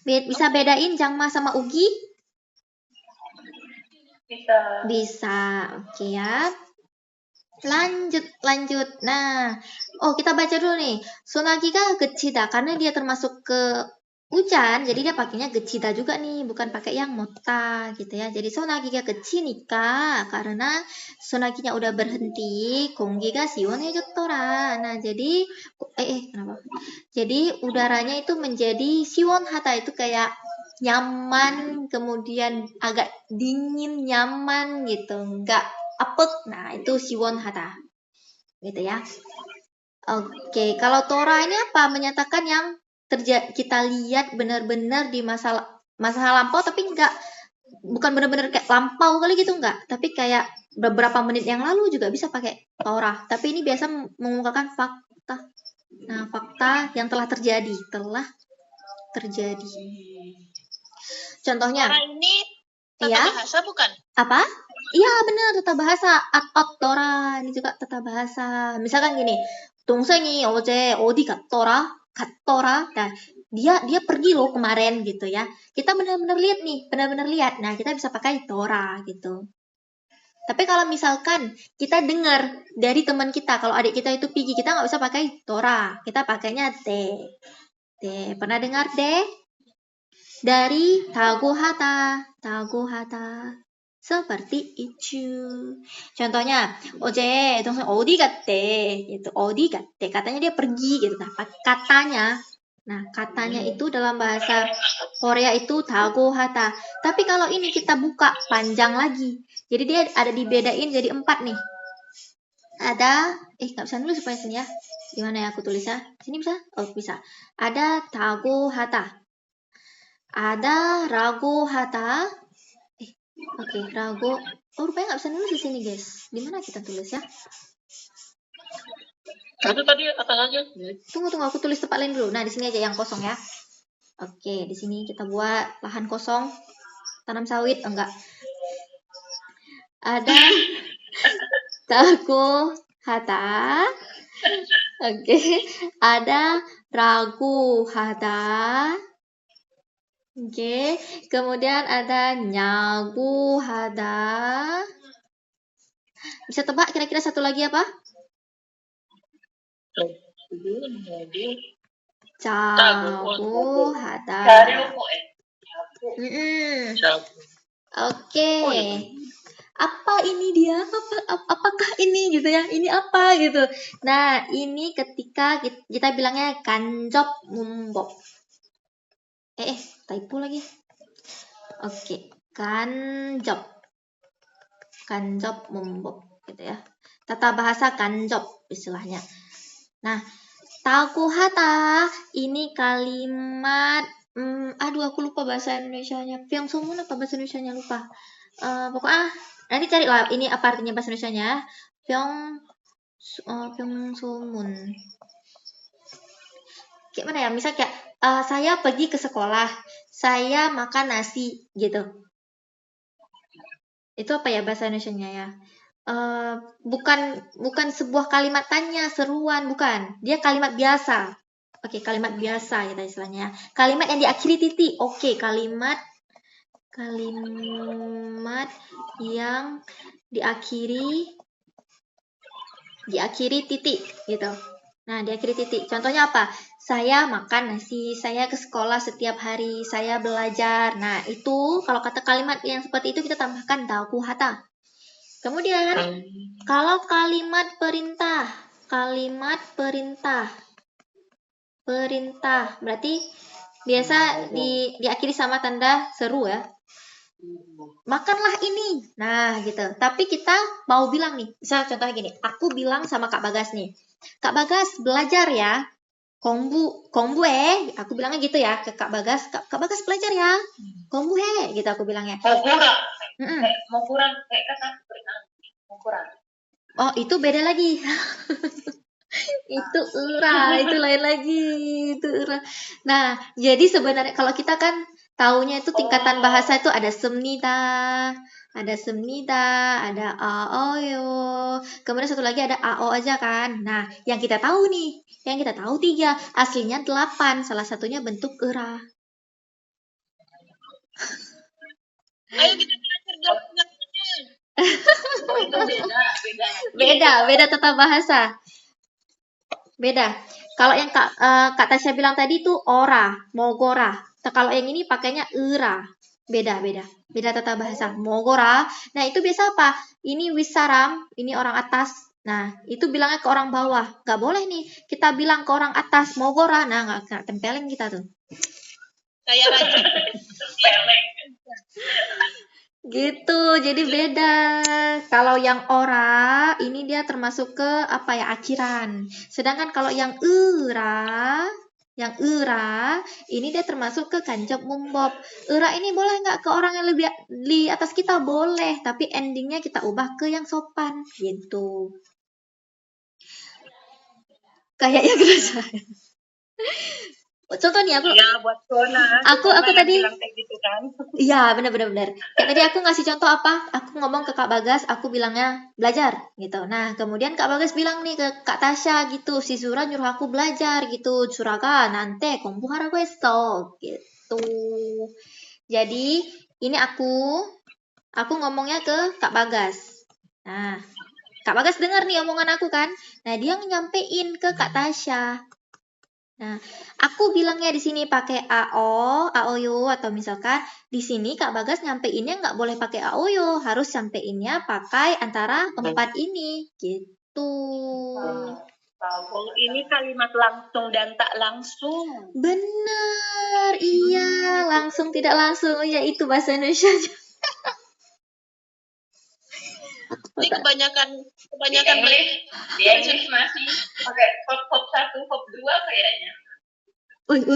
Bisa bedain Jangma sama Ugi? Bisa. Bisa. Oke ya. Lanjut. Nah, kita baca dulu nih. Sonagiga gechida karena dia termasuk ke hujan, jadi dia pakainya gechida juga nih, bukan pakai yang mota gitu ya. Jadi sonagiga gechinika karena sonaginya udah berhenti, 공기가 시원해졌더라. Nah, jadi kenapa? Jadi udaranya itu menjadi siwonhata itu kayak nyaman, kemudian agak dingin, nyaman gitu, nggak apek. Nah, itu siwonhata. Gitu ya. Oke, kalau Tora ini apa? Menyatakan yang kita lihat benar-benar di masa lampau, tapi bukan benar-benar kayak lampau kali gitu, enggak. Tapi kayak beberapa menit yang lalu juga bisa pakai Tora. Tapi ini biasa mengungkapkan fakta. Nah, fakta yang telah terjadi. Contohnya, Tora ini tata ya, bahasa bukan? apa? Iya, benar, tata bahasa. Tora, ini juga tata bahasa. Misalkan gini, 동생이 어제 어디 갔더라? Nah, dia pergi loh kemarin gitu ya. Kita benar-benar lihat. Nah, kita bisa pakai Tora gitu. Tapi kalau misalkan kita dengar dari teman kita, kalau adik kita itu pergi, kita nggak bisa pakai Tora. Kita pakainya de. Pernah dengar de? Dari tagohata. Seperti itu. Contohnya, 어제 동생 어디 갔대? Gitu, 어디 갔대. Katanya dia pergi gitu. Nah, katanya itu dalam bahasa Korea itu tagohata. Tapi kalau ini kita buka panjang lagi. Jadi dia ada dibedain jadi 4 nih. Ada, nggak bisa nulis supaya sini ya. Gimana ya aku tulis ya? Sini bisa? Oh, bisa. Ada tagohata. Ada ragohata. Oke, rago. Oh, rupanya nggak bisa nulis di sini, guys. Di mana kita tulis ya? Itu tadi apa aja? Tunggu, aku tulis tempat lain dulu. Nah, di sini aja yang kosong ya. Oke, di sini kita buat lahan kosong. Tanam sawit, enggak. Ada tago hata. Oke, ada ragu hata. Oke, kemudian ada nyagu hada. Bisa tebak kira-kira satu lagi apa? Cagu hada. Oke. Apa ini dia? Apakah ini gitu ya? Ini apa gitu? Nah, ini ketika kita bilangnya kanjop mumbok. Typo lagi. Oke, kanjop mumbok gitu ya. Tata bahasa kanjop istilahnya. Nah, tagohata ini kalimat aku lupa bahasa Indonesianya. Pyongsomun apa bahasa Indonesianya lupa. Pokoknya nanti cari lah ini apa artinya bahasa Indonesianya. Pyongsomun. Kayak mana ya? Misal kayak saya pergi ke sekolah, saya makan nasi gitu. Itu apa ya bahasa Indonesianya ya? Bukan sebuah kalimat tanya, seruan, bukan. Dia kalimat biasa. Oke, kalimat biasa kita istilahnya. Kalimat yang diakhiri titik. Oke, kalimat yang diakhiri titik gitu. Nah, diakhiri titik. Contohnya apa? Saya makan nasi, saya ke sekolah setiap hari, saya belajar. Nah, itu kalau kata kalimat yang seperti itu kita tambahkan daguhata. Kemudian, kalau kalimat perintah berarti biasa diakhiri sama tanda seru ya. Makanlah ini. Nah, gitu. Tapi kita mau bilang nih, misalnya contohnya gini, aku bilang sama Kak Bagas nih, Kak Bagas belajar ya. Kongbu aku bilangnya gitu ya ke Kak Bagas. Kak Bagas belajar ya. Kongbu gitu aku bilangnya. Mau kurang kayak kata mau kurang. Oh, itu beda lagi. Itu itu lain lagi. Itu Nah, jadi sebenarnya kalau kita kan Taunya itu tingkatan bahasa itu ada semnida, ada aoyo, kemudian satu lagi ada ao aja kan. Nah, yang kita tahu nih, yang kita tahu 3, aslinya 8, salah satunya bentuk era. Ayo kita belajar gabungannya. Oh, itu beda. Beda tata bahasa. Beda. Kalau yang Kak Tasya bilang tadi itu ora, mogora. Kalau yang ini pakainya era. Beda tata bahasa. Mogora. Nah, itu biasa apa? Ini wisaram, ini orang atas. Nah, itu bilangnya ke orang bawah. Nggak boleh nih kita bilang ke orang atas mogora. Nah, nggak tempelin kita tuh. Kayak raja. Gitu, jadi beda. Kalau yang ora, ini dia termasuk ke apa ya, akhiran. Sedangkan kalau yang era, ini dia termasuk ke kanjab mumbob. Era ini boleh nggak ke orang yang lebih di atas kita? Boleh, tapi endingnya kita ubah ke yang sopan, gitu. Kayaknya kerasa. Contoh nih aku. Ya, buat Sona. Aku tadi bilang kayak gitu kan. Iya, benar. Kayak tadi aku ngasih contoh apa? Aku ngomong ke Kak Bagas, aku bilangnya belajar gitu. Nah, kemudian Kak Bagas bilang nih ke Kak Tasya gitu, si Zura nyuruh aku belajar gitu. Suraga nante kompuhara questo gitu. Jadi, ini aku ngomongnya ke Kak Bagas. Nah, Kak Bagas dengar nih omongan aku kan. Nah, dia nyampein ke Kak Tasya. Nah, aku bilangnya di sini pakai AOYO, atau misalkan di sini Kak Bagas nyampeinnya nggak boleh pakai AOYO, harus sampeinnya pakai antara 4 ini, gitu. Oh, ini kalimat langsung dan tak langsung. Benar, iya, langsung tidak langsung, ya itu bahasa Indonesia. Ini kebanyakan Dia English masih pakai verb 1, verb 2 kayaknya.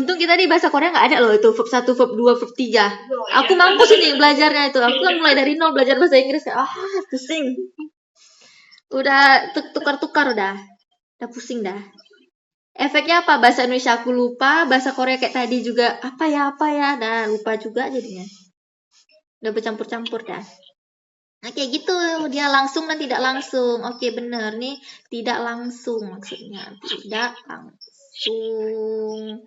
Untung kita di bahasa Korea nggak ada loh itu verb 1, verb 2, verb 3. Aku mampus ini belajarnya itu. Aku kan mulai dari nol belajar bahasa Inggris. Pusing. Udah tukar-tukar udah pusing dah. Efeknya apa? Bahasa Indonesia aku lupa, bahasa Korea kayak tadi juga apa ya, dah lupa juga jadinya. Udah bercampur-campur dah. Nah, kayak gitu, dia langsung dan tidak langsung. Oke, bener nih, tidak langsung maksudnya. Tidak langsung.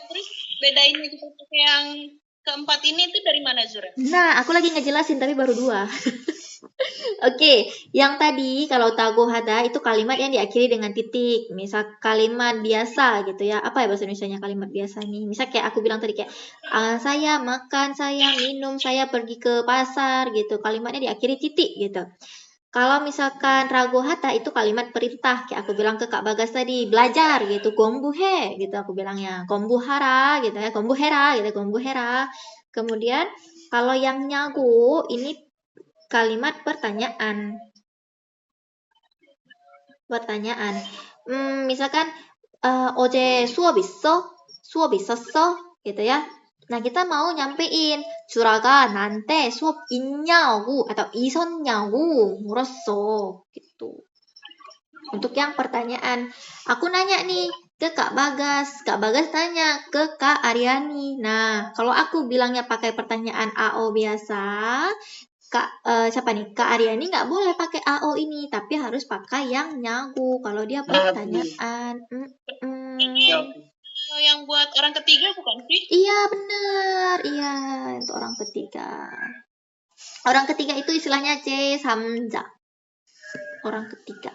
Terus bedainnya kita pakai yang keempat ini itu dari mana, Zura? Nah, aku lagi ngejelasin tapi baru 2. Oke, yang tadi kalau tagohada itu kalimat yang diakhiri dengan titik. Misal kalimat biasa gitu ya. Apa ya bahasa Indonesianya kalimat biasa nih? Misal kayak aku bilang tadi kayak saya makan, saya minum, saya pergi ke pasar gitu. Kalimatnya diakhiri titik gitu. Kalau misalkan ragohata itu kalimat perintah, kayak aku bilang ke Kak Bagas tadi, belajar gitu, kombuhe gitu aku bilangnya, kombuhara gitu ya, kombuhera gitu, kombuhera. Kemudian kalau yang nyagu ini kalimat pertanyaan. Misalkan oje suop 있었어? Gitu ya. Nah, kita mau nyampein Suraga nante suop 있냐고 atau 있었냐고 물었어 gitu. Untuk yang pertanyaan, aku nanya nih ke Kak Bagas. Kak Bagas tanya ke Kak Aryani. Nah, kalau aku bilangnya pakai pertanyaan AO biasa, siapa nih? Kak Aryani nggak boleh pakai AO ini, tapi harus pakai yang nyagu kalau dia pertanyaan. Yang buat orang ketiga bukan sih? Iya, benar. Iya, untuk orang ketiga. Orang ketiga itu istilahnya 제3자. Orang ketiga.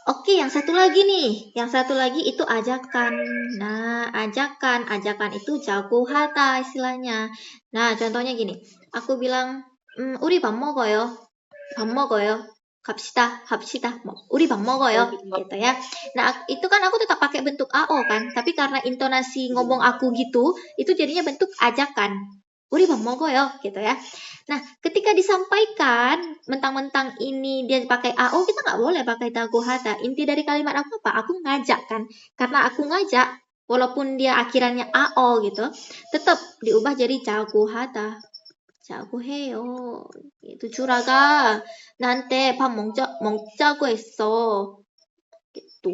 Oke, yang satu lagi nih. Yang satu lagi itu ajakan. Nah, ajakan itu jago hata istilahnya. Nah, contohnya gini. Aku bilang, 우리 밥 먹어요. 갑시다. 우리 밥 먹어요. Gitu ya. Nah, itu kan aku tetap pakai bentuk AO kan. Tapi karena intonasi ngomong aku gitu, itu jadinya bentuk ajakan. 우리 밥 먹어요. Gitu ya. Nah, ketika disampaikan, mentang-mentang ini dia pakai AO, kita nggak boleh pakai tagohata. Inti dari kalimat aku apa? Aku ngajak kan. Karena aku ngajak, walaupun dia akhirannya AO gitu, tetap diubah jadi jagohata. 자고해요. itu Suraga nanti 밥 먹자고 했어. gitu.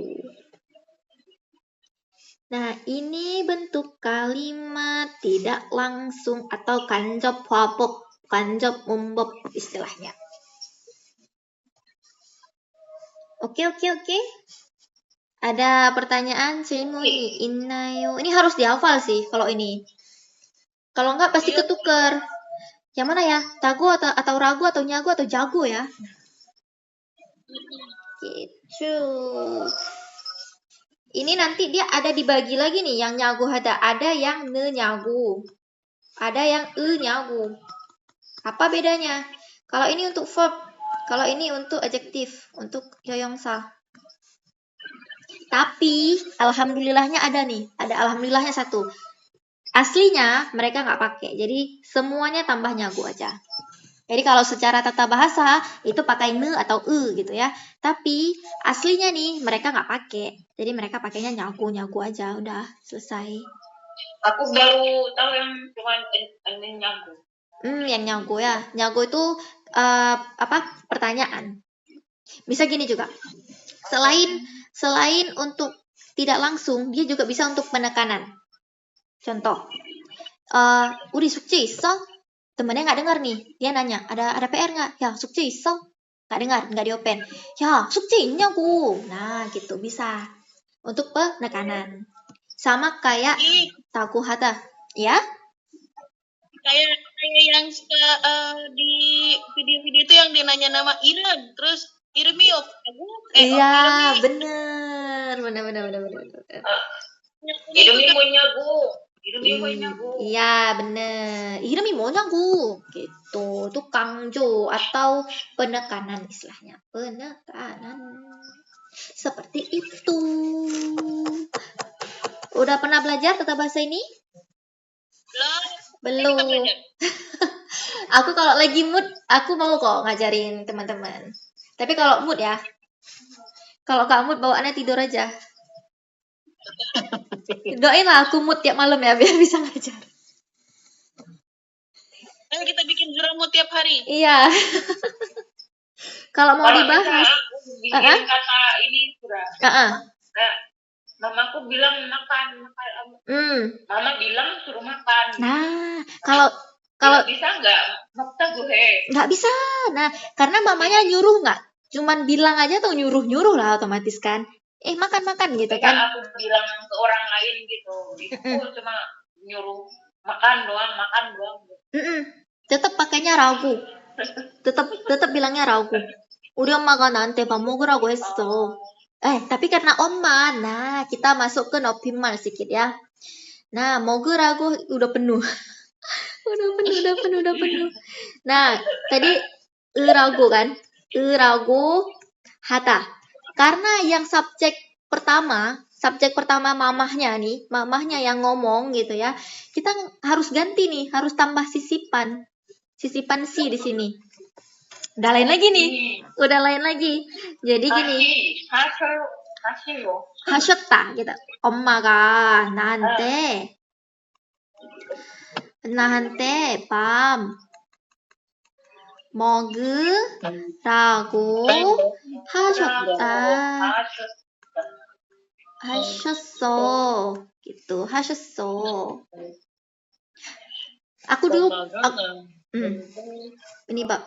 Nah, ini bentuk kalimat tidak langsung atau kanjab hwabop, kanjab mumbop istilahnya. Oke. Ada pertanyaan 질문이 있나요? Ini harus dihafal sih kalau ini. Kalau enggak pasti ketuker. Yang mana ya? Tago atau ragu atau nyago atau jago ya? Gitu. Ini nanti dia ada dibagi lagi nih, yang nyago ada yang ne nyago. Ada yang nyago. Apa bedanya? Kalau ini untuk verb, kalau ini untuk adjektif, untuk yoyongsa. Tapi alhamdulillahnya ada nih, ada alhamdulillahnya satu. Aslinya mereka nggak pakai, jadi semuanya tambah nyago aja. Jadi kalau secara tata bahasa itu pakai ne atau gitu ya. Tapi aslinya nih mereka nggak pakai, jadi mereka pakainya nyago aja, udah selesai. Aku baru tahu yang cuma nyago. Yang nyago ya. Nyago itu pertanyaan. Bisa gini juga. Selain untuk tidak langsung, dia juga bisa untuk penekanan. Contoh, udah 숙제 있어? Temennya nggak dengar nih, dia nanya, ada PR nggak? Ya, 숙제 있어? Nggak dengar, nggak diopen. Ya, 숙제 있냐고. Nah, gitu bisa untuk penekanan. Sama kayak tagu hata, ya? Kayak yang suka di video-video itu yang dia nanya nama Iran, terus Irmi Iya, bener. Irmi mau nyago. Iya, bener. 이름이 뭐냐고. Gitu. Itu kangjo atau penekanan istilahnya. Penekanan. Seperti itu. Udah pernah belajar tata bahasa ini? Belum. Aku kalau lagi mood, aku mau kok ngajarin teman-teman. Tapi kalau mood ya. Kalau gak mood, bawaannya tidur aja. Doain lah aku mood tiap malam ya, biar bisa ngajar. Ayo kita bikin juramu tiap hari. Iya. Kalau mau dibahas. Bikin kata ini surah. Mamaku bilang makan. Mama bilang suruh makan. Nah, kalau bisa nggak? Maksa gue. Nggak bisa. Nah, karena mamanya nyuruh nggak? Cuman bilang aja tuh nyuruh lah otomatis kan. Makan gitu kan. Aku bilang ke orang lain gitu. Itu cuma nyuruh makan doang. Tetap pakainya ragu. Tetap bilangnya ragu. Udah 엄마가 나한테 밥 먹으라고 했어. Tapi karena 엄마, nah kita masuk ke 높임말 sedikit ya. Nah, 먹으라고 udah penuh. udah penuh. Nah, tadi ragu kan? Ragu hata. Karena yang subjek pertama mamahnya yang ngomong gitu ya. Kita harus ganti nih, harus tambah sisipan si di sini. Udah lain lagi. Jadi gini. 하셨다 gitu. 엄마가 나한테 밥 먹으라고 하셨어. gitu. 하셨어. Aku dulu ini 밥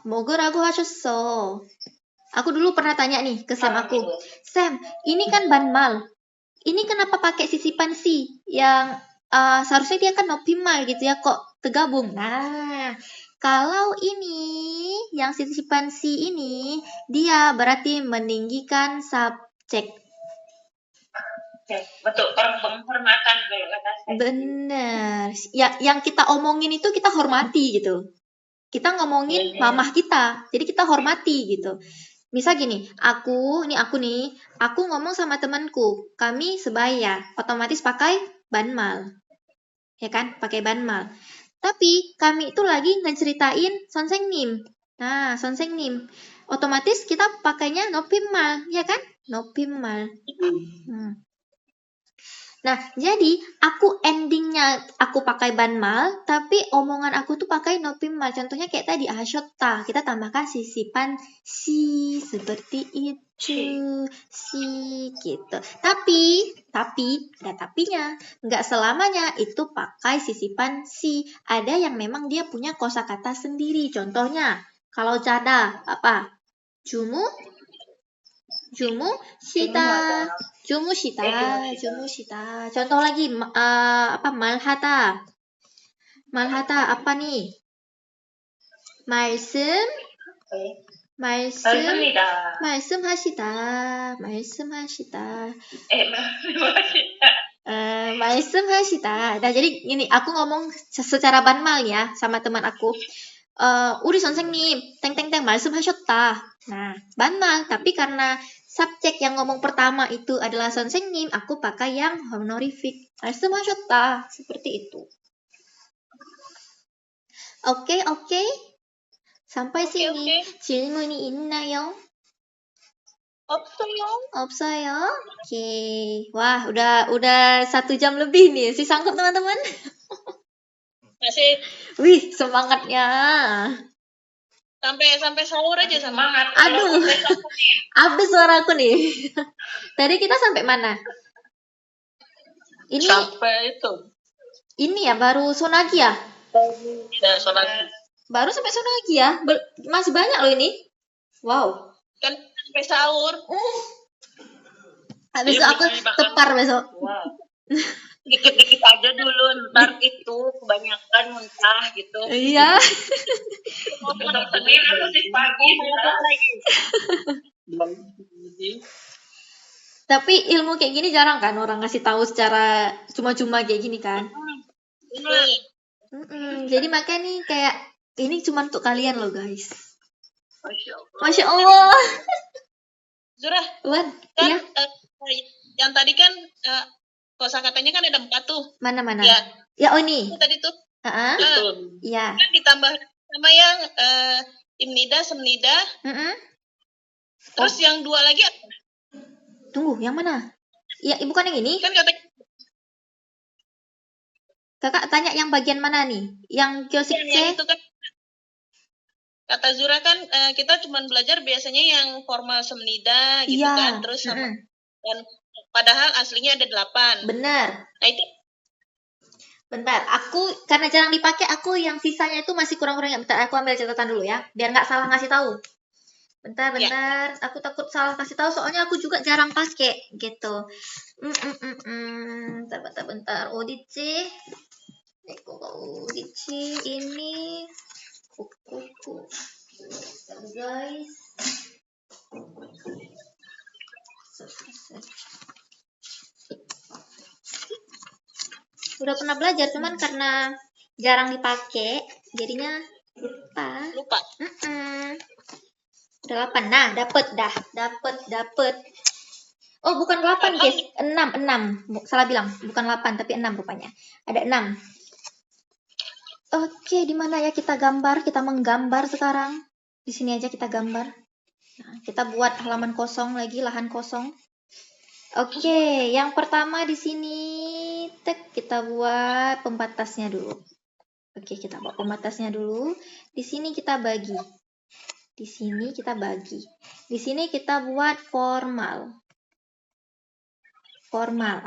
먹으라고 하셨어. Aku dulu pernah tanya nih ke Sam aku. Sam, ini kan banmal. Ini kenapa pakai sisipan si? Yang seharusnya dia kan nopimal gitu ya, kok tergabung. Nah, kalau ini yang sisipan si ini, dia berarti meninggikan subjek. Betul, penghormatan kalau kata saya. Bener. Ya, yang kita omongin itu kita hormati gitu. Kita ngomongin mamah kita, jadi kita hormati gitu. Misal gini, aku ngomong sama temanku, kami sebaya, otomatis pakai banmal. Ya kan, pakai banmal. Tapi kami itu lagi ngeceritain 선생님. Nah, 선생님. Otomatis kita pakainya 높임말, ya kan? 높임말. Nah, jadi endingnya aku pakai banmal, tapi omongan aku tuh pakai 높임말. Contohnya kayak tadi, hasyota. Kita tambahkan sisipan si, seperti itu. si gitu. Tapi ada tapinya. Nggak selamanya itu pakai sisipan si. Ada yang memang dia punya kosakata sendiri. Contohnya, kalau jada apa? Jumu shita. Jumu shita. Contoh lagi apa? Malhata. Malhata apa nih? 말씀하시다. Alhamdulillah. 말씀하시다. Nah, jadi ini aku ngomong secara banmal ya sama teman aku. 우리 선생님 땡땡땡 말씀하셨다. Nah, banmal, tapi karena subjek yang ngomong pertama itu adalah 선생님, aku pakai yang honorific. 말씀하셨다. Seperti itu. Oke. Sampai sini. 질문이 있나요? 없어요? Oke. Wah, udah 1 jam lebih nih. Si sanggup teman-teman? Masih Wih, semangatnya. sampai sahur aja sama. Semangat. Aduh. Habis suara aku nih. Tadi kita sampai mana? Ini Sampai itu. Ini ya baru Sonagi ya? Ya, Sonagi. Baru sampai Sonagi ya? Masih banyak loh ini. Wow. Kan sampai sahur. Besok aku tepar besok. Wow. Dikit-dikit aja dulu, ntar itu kebanyakan muntah gitu. Iya. Senin atau di pagi lagi. Tapi ilmu kayak gini jarang kan orang ngasih tahu secara cuma-cuma kayak gini kan? Jadi makanya nih kayak ini cuma untuk kalian loh guys. Masya Allah. Zura, Wan, kan iya. yang tadi kan kosakatanya kan ada 4 tuh. Mana? Ya. Ya, oh ini. Itu tadi tuh. Iya. Kan ditambah sama yang imnida, semnida. Terus yang 2 lagi apa? Tunggu, yang mana? Ya, bukan yang ini. Kan kata Kakak tanya yang bagian mana nih? Yang kiosik C? yang itu kan kata Zura kan kita cuma belajar biasanya yang formal semnida gitu kan, terus sama dan padahal aslinya ada 8. Benar. Nah itu bentar, aku karena jarang dipakai, aku yang sisanya itu masih kurang-kurang. Bentar, aku ambil catatan dulu ya, biar nggak salah ngasih tahu. Bentar, aku takut salah kasih tahu, soalnya aku juga jarang pakai gitu. Bentar. Odici ini kuku. Guys. Udah pernah belajar, cuman karena jarang dipakai, jadinya lupa. Udah 8. Nah, dapet. Oh, bukan 8, guys. 6. Salah bilang. Bukan 8, tapi 6 rupanya. Ada 6. Oke, di mana ya kita gambar? Kita menggambar sekarang. Di sini aja kita gambar. Nah, kita buat halaman kosong lagi, lahan kosong. Oke, yang pertama di sini kita buat pembatasnya dulu. Oke, kita buat pembatasnya dulu. Di sini kita bagi. Di sini kita buat formal.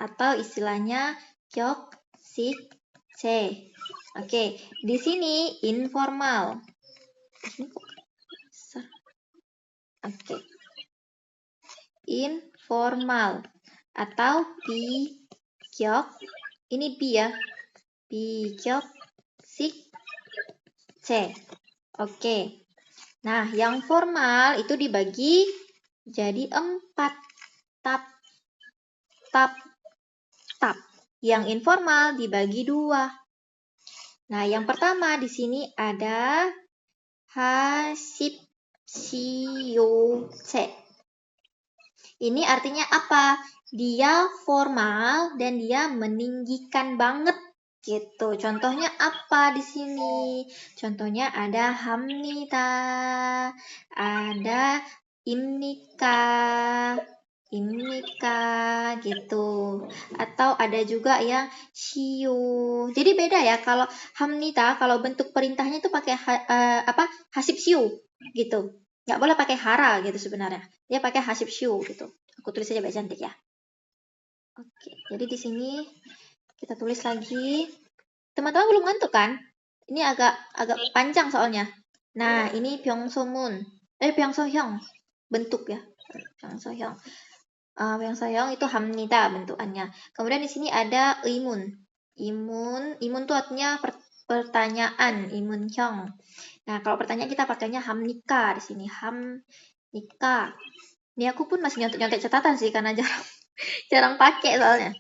Atau istilahnya kyok, sik, ce. Oke, di sini informal. Oke. Informal atau bikyok. Ini bi ya. Bikyok, sik, ce. Oke. Nah, yang formal itu dibagi jadi 4. Tap. Yang informal dibagi 2. Nah, yang pertama di sini ada hasipsiyoce. Ini artinya apa? Dia formal dan dia meninggikan banget gitu. Contohnya apa di sini? Contohnya ada hamnida, ada imnika gitu. Atau ada juga yang shiu. Jadi beda ya, kalau hamnida kalau bentuk perintahnya itu pakai hasip shiu gitu. Nggak boleh pakai hara gitu sebenarnya. Dia pakai hasib syu gitu. Aku tulis aja biar cantik ya. Oke, jadi di sini kita tulis lagi. Teman-teman belum ngantuk kan? Ini agak panjang soalnya. Nah, ini Byung-so-moon. Byung-so-hyung. Bentuk ya. Byung-so-hyung. Byung-so-hyung itu hamnida bentukannya. Kemudian di sini ada imun. Imun tuh artinya pertanyaan, imun-hyung. Nah, kalau pertanyaan kita pakainya hamnika di sini. Hamnika. Ini aku pun masih nyontek-nyontek catatan sih karena jarang pakai soalnya.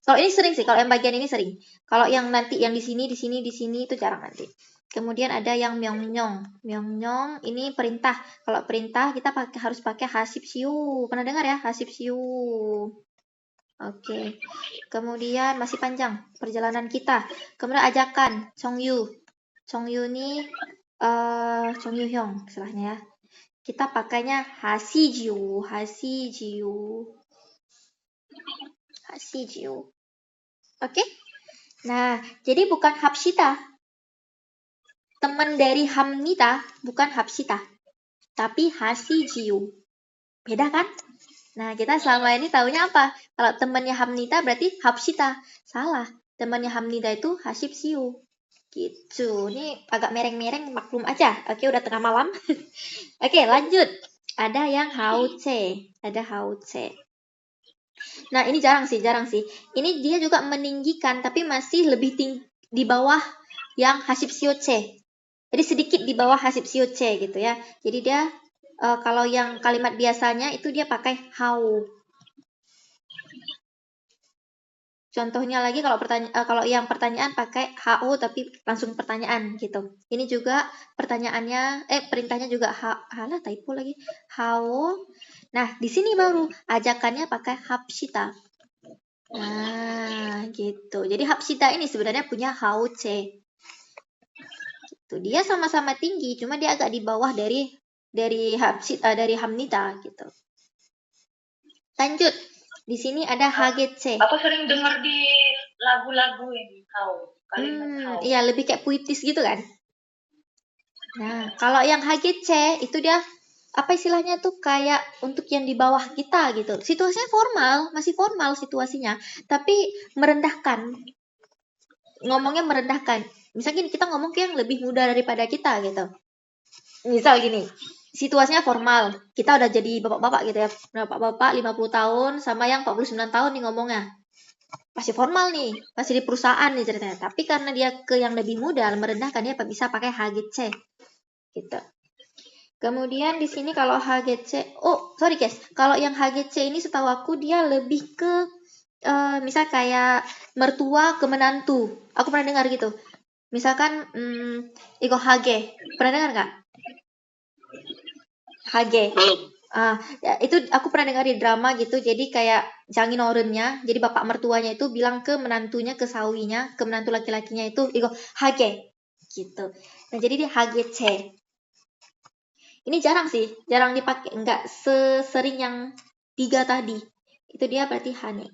Kalau ini sering sih, kalau yang bagian ini sering. Kalau yang nanti yang di sini itu jarang nanti. Kemudian ada yang myongnyong. Myongnyong ini perintah. Kalau perintah kita harus pakai hasib siu. Pernah dengar ya hasib siu? Oke. Kemudian masih panjang perjalanan kita. Kemudian ajakan Chongyu. Chongyu ini Chongyu Hyung istilahnya ya. Kita pakainya hasijiu. Oke? Nah, jadi bukan hapsita. Teman dari hamnita bukan hapsita, tapi hasijiu. Beda kan? Nah, kita selama ini taunya apa? Kalau temannya hamnita berarti hapsita. Salah. Temannya hamnita itu hasibsiu. Gitu. Ini agak mereng-mereng, maklum aja. Oke, udah tengah malam. Oke, lanjut. Ada yang hauce. Nah, ini jarang sih. Ini dia juga meninggikan, tapi masih lebih tinggi di bawah yang hasibsiu C. Jadi sedikit di bawah hasibsiu C gitu ya. Jadi dia kalau yang kalimat biasanya itu dia pakai how. Contohnya lagi kalau yang pertanyaan pakai how tapi langsung pertanyaan gitu. Ini juga perintahnya juga halah typo lagi. How. Nah, di sini baru ajakannya pakai hapsita. Nah, gitu. Jadi hapsita ini sebenarnya punya how C. Gitu. Dia sama-sama tinggi, cuma dia agak di bawah dari hamnita gitu. Lanjut. Di sini ada HGC. Aku sering dengar di lagu-lagu ini kalimat how. Iya, lebih kayak puitis gitu kan. Nah, kalau yang HGC itu dia apa istilahnya tuh kayak untuk yang di bawah kita gitu. Situasinya formal, masih formal situasinya, tapi merendahkan. Ngomongnya merendahkan. Misalnya kita ngomong ke yang lebih muda daripada kita gitu. Misal gini, situasinya formal. Kita udah jadi bapak-bapak gitu ya. Bapak-bapak 50 tahun sama yang 49 tahun nih ngomongnya. Masih formal nih, masih di perusahaan nih ceritanya. Tapi karena dia ke yang lebih muda, merendahkan dia bisa pakai HGC. Gitu. Kemudian di sini kalau HGC, sorry guys, kalau yang HGC ini setahu aku dia lebih ke misal kayak mertua ke menantu. Aku pernah dengar gitu. Misalkan Iko HG, pernah dengar nggak? HG. Ya, itu aku pernah dengar di drama gitu. Jadi kayak jangin orennya, jadi bapak mertuanya itu bilang ke menantunya, ke sawinya, ke menantu laki-lakinya itu, Iko HG gitu. Nah, jadi dia HGC. Ini jarang dipakai, enggak sesering yang 3 tadi. Itu dia berarti hane.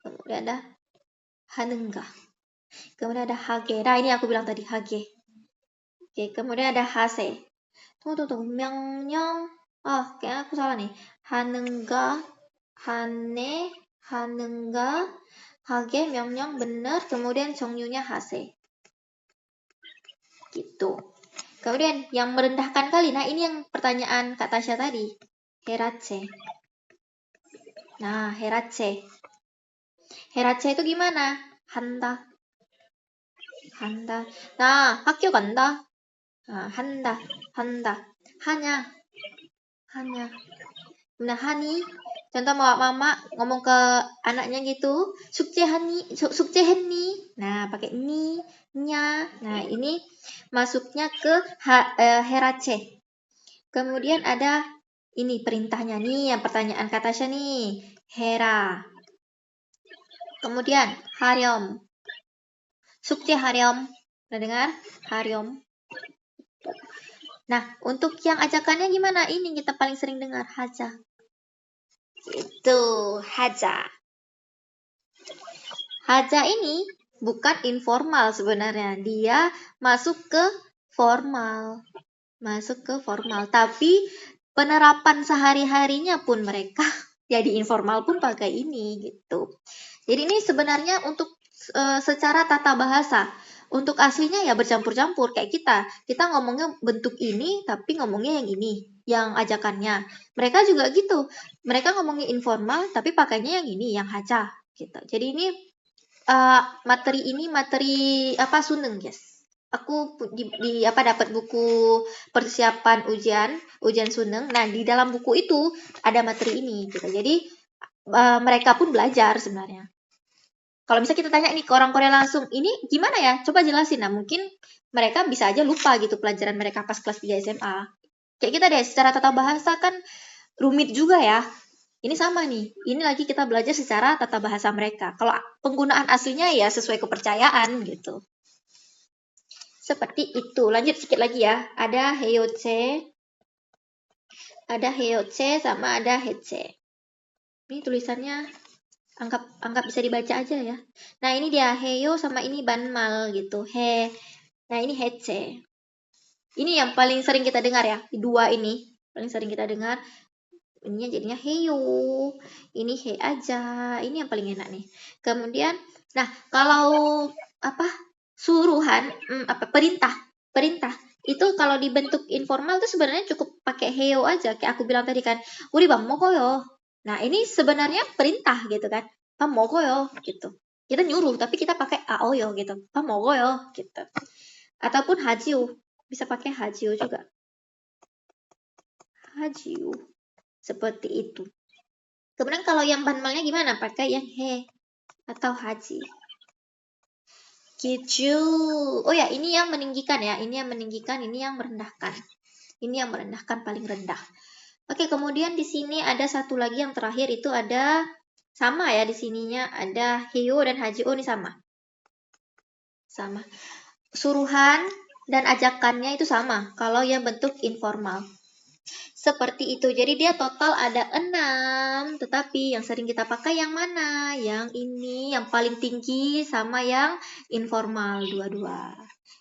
Kemudian ada hanenga. Kemudian ada hage. Nah, ini aku bilang tadi hage. Oke, kemudian ada hase. Tunggu. Myongnyong. Kayaknya aku salah nih. Hanenga, hanenga, hage, myongnyong benar. Kemudian Chongyunya hase. Gitu. Kemudian yang merendahkan kali. Nah, ini yang pertanyaan Kak Tasya tadi. Herace. Nah, herace. Herace itu gimana? Handa. Nah, 학교 간다. 한다. Hanya. Nah, hani. Contoh mama ngomong ke anaknya gitu, sukjeheni. Nah, pakai ni, nya. Nah, ini masuknya ke herace. Kemudian ada ini perintahnya nih, yang pertanyaan Katasha nih. Hera. Kemudian haryom. Sukje haryom. Pernah dengar? Haryom. Nah, untuk yang ajakannya gimana? Ini kita paling sering dengar, haja. Itu, haja. Haja ini bukan informal sebenarnya. Dia masuk ke formal. masuk ke formal. Tapi penerapan sehari-harinya pun mereka jadi informal pun pakai ini gitu. Jadi ini sebenarnya untuk secara tata bahasa. Untuk aslinya ya bercampur-campur kayak kita. Kita ngomongnya bentuk ini tapi ngomongnya yang ini, yang ajakannya. Mereka juga gitu. Mereka ngomongnya informal tapi pakainya yang ini, yang haca gitu. Jadi ini materi ini materi apa Suneng, guys. Aku di apa dapat buku persiapan ujian Suneng. Nah, di dalam buku itu ada materi ini gitu. Jadi mereka pun belajar sebenarnya. Kalau bisa kita tanya nih ke orang Korea langsung, ini gimana ya? Coba jelasin. Nah, mungkin mereka bisa aja lupa gitu pelajaran mereka pas kelas 3 SMA. Kayak kita deh, secara tata bahasa kan rumit juga ya. Ini sama nih, ini lagi kita belajar secara tata bahasa mereka. Kalau penggunaan aslinya ya sesuai kepercayaan gitu. Seperti itu. Lanjut sedikit lagi ya. Ada heyoche, sama ada heche. Ini tulisannya anggap bisa dibaca aja ya. Nah, ini dia heyo sama ini banmal gitu. Nah, ini heche. Ini yang paling sering kita dengar ya. Dua ini paling sering kita dengar. Ini jadinya heyo. Ini he aja. Ini yang paling enak nih. Kemudian, nah, kalau apa? Suruhan, perintah. Itu kalau dibentuk informal tuh sebenarnya cukup pakai heyo aja. Kayak aku bilang tadi kan, "Uri bang mokoyo." Nah, ini sebenarnya perintah gitu kan. "Bang mokoyo." gitu. Kita nyuruh tapi kita pakai aoyo gitu. "Bang mokoyo." gitu. Ataupun hajiu. Bisa pakai hajiu juga. Hajiu. Seperti itu. Kemudian kalau yang banmalnya gimana? Pakai yang he atau haji. Gitu. Oh ya, ini yang meninggikan ya. Ini yang meninggikan, ini yang merendahkan. Ini yang merendahkan paling rendah. Oke, kemudian di sini ada satu lagi yang terakhir itu ada sama ya di sininya ada heyo dan hajio ini sama. Sama. Suruhan dan ajakannya itu sama kalau yang bentuk informal. Seperti itu. Jadi dia total ada 6, tetapi yang sering kita pakai yang mana? Yang ini, yang paling tinggi sama yang informal dua-dua.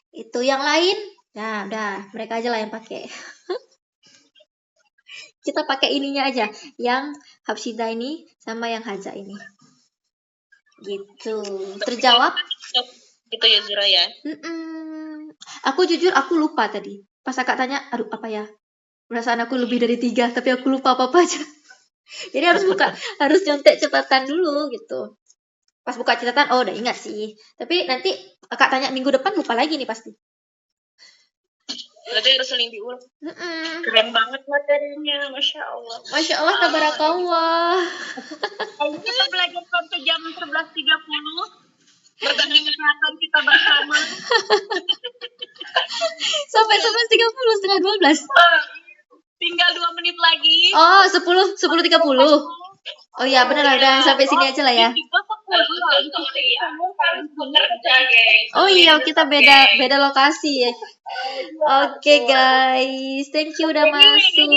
Itu yang lain, nah udah mereka aja lah yang pakai. Kita pakai ininya aja, yang hapsida ini sama yang haja ini. Gitu. Terjawab? Gitu ya Zura ya. Aku jujur aku lupa tadi. Pas kakak tanya, aduh apa ya? Perasaan aku lebih dari 3, tapi aku lupa apa-apa aja. Jadi harus nyontek catatan dulu gitu. Pas buka catatan, oh udah ingat sih. Tapi nanti kakak tanya minggu depan lupa lagi nih pasti. Berarti harus sering diulang. Keren banget materinya, Masya Allah. Masya Allah, tabarakallah. Kita belajar sampai jam 11.30. Berganti kesehatan kita bersama. Sampai 11.30, setengah 12. Tinggal 2 menit lagi. Oh, 10.30. Oh iya, benar udah sampai sini aja lah ya. Oh iya, kita beda lokasi ya. Oke, guys, thank you udah masuk.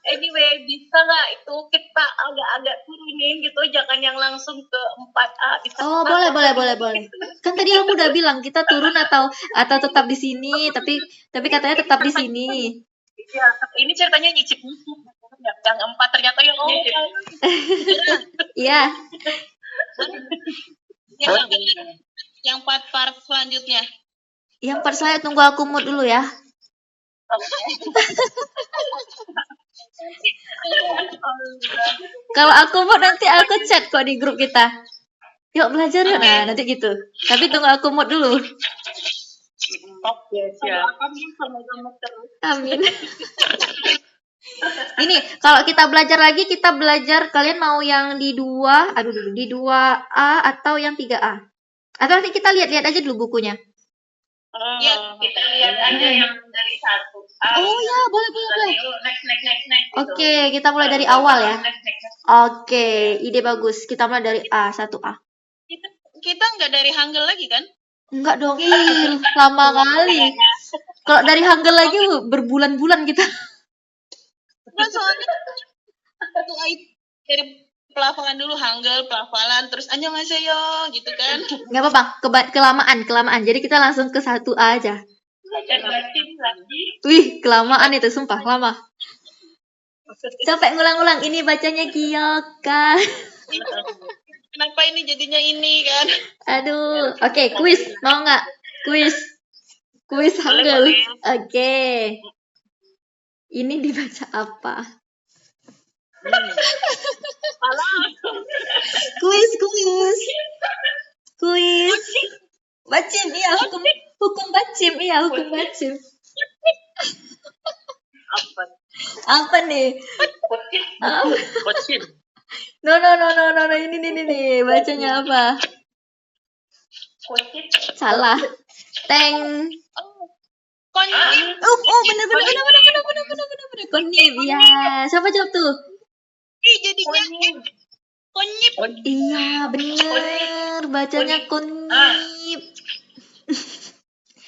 Anyway, bisa nggak itu kita agak-agak turunin gitu, jangan yang langsung ke 4A. Oh, boleh. Kan tadi aku udah bilang kita turun atau tetap di sini, tapi katanya tetap di sini. Ya, ini ceritanya nyicip. Yang 4 ternyata yang Iya. Yang 4 part selanjutnya. Yang part saya tunggu aku mood dulu ya. Kalau aku mood nanti aku chat kok di grup kita. Yuk belajar yuk. Nah, nanti gitu. Tapi tunggu aku mood dulu. Amin. Ini kalau kita belajar lagi, kalian mau yang di 2A atau yang 3A? Atau nanti kita lihat-lihat aja dulu bukunya. Iya, kita lihat aja yang dari 1A. Oh ya, boleh. Next. Oke, kita mulai dari awal ya. Oke, ide bagus. Kita mulai dari 1A. Kita nggak dari Hangul lagi kan? Enggak dong, lama kali. Kalau dari Hangul lagi berbulan-bulan kita. Nah, soalnya dari pelafalan dulu, Hangul, pelafalan, terus annyeonghaseyo gitu kan. Nggak apa-apa, kelamaan. Jadi kita langsung ke 1A aja. belajar bacim lagi. Wih, kelamaan itu, sumpah, lama. Sampai ngulang-ulang, ini bacanya Gyoka. Kenapa ini jadinya ini kan? Aduh, oke, kuis, mau nggak? Kuis Hangul. boleh. Oke. Ini dibaca apa? Kuis. Bacim, iya, hukum bacim, iya, hukum bacim. Apa nih? Ah, Bacim. No, ini nih, bacanya apa? Kucing. Salah. Teng. Konyip. Oh, bener. Konib, ya. Siapa jawab tuh? Jadinya konyip. Iya, bener. Bacanya konib.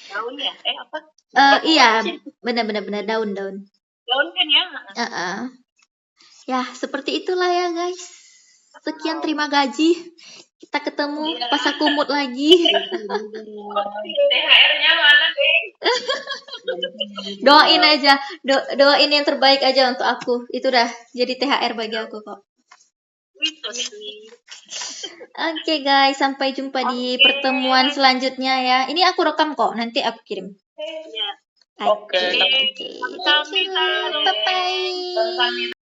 Daun ya? Apa? Iya, bener daun. Daun kan ya? Ya, seperti itulah ya, guys. Sekian, terima gaji. Kita ketemu pas aku mood lagi. THR-nya mana, Deng? Doain aja, doain yang terbaik aja untuk aku. Itu dah jadi THR bagi aku kok. Itu sih. Oke guys, sampai jumpa di pertemuan selanjutnya ya. Ini aku rekam kok, nanti aku kirim. Ya. Oke. Oke. Bye bye.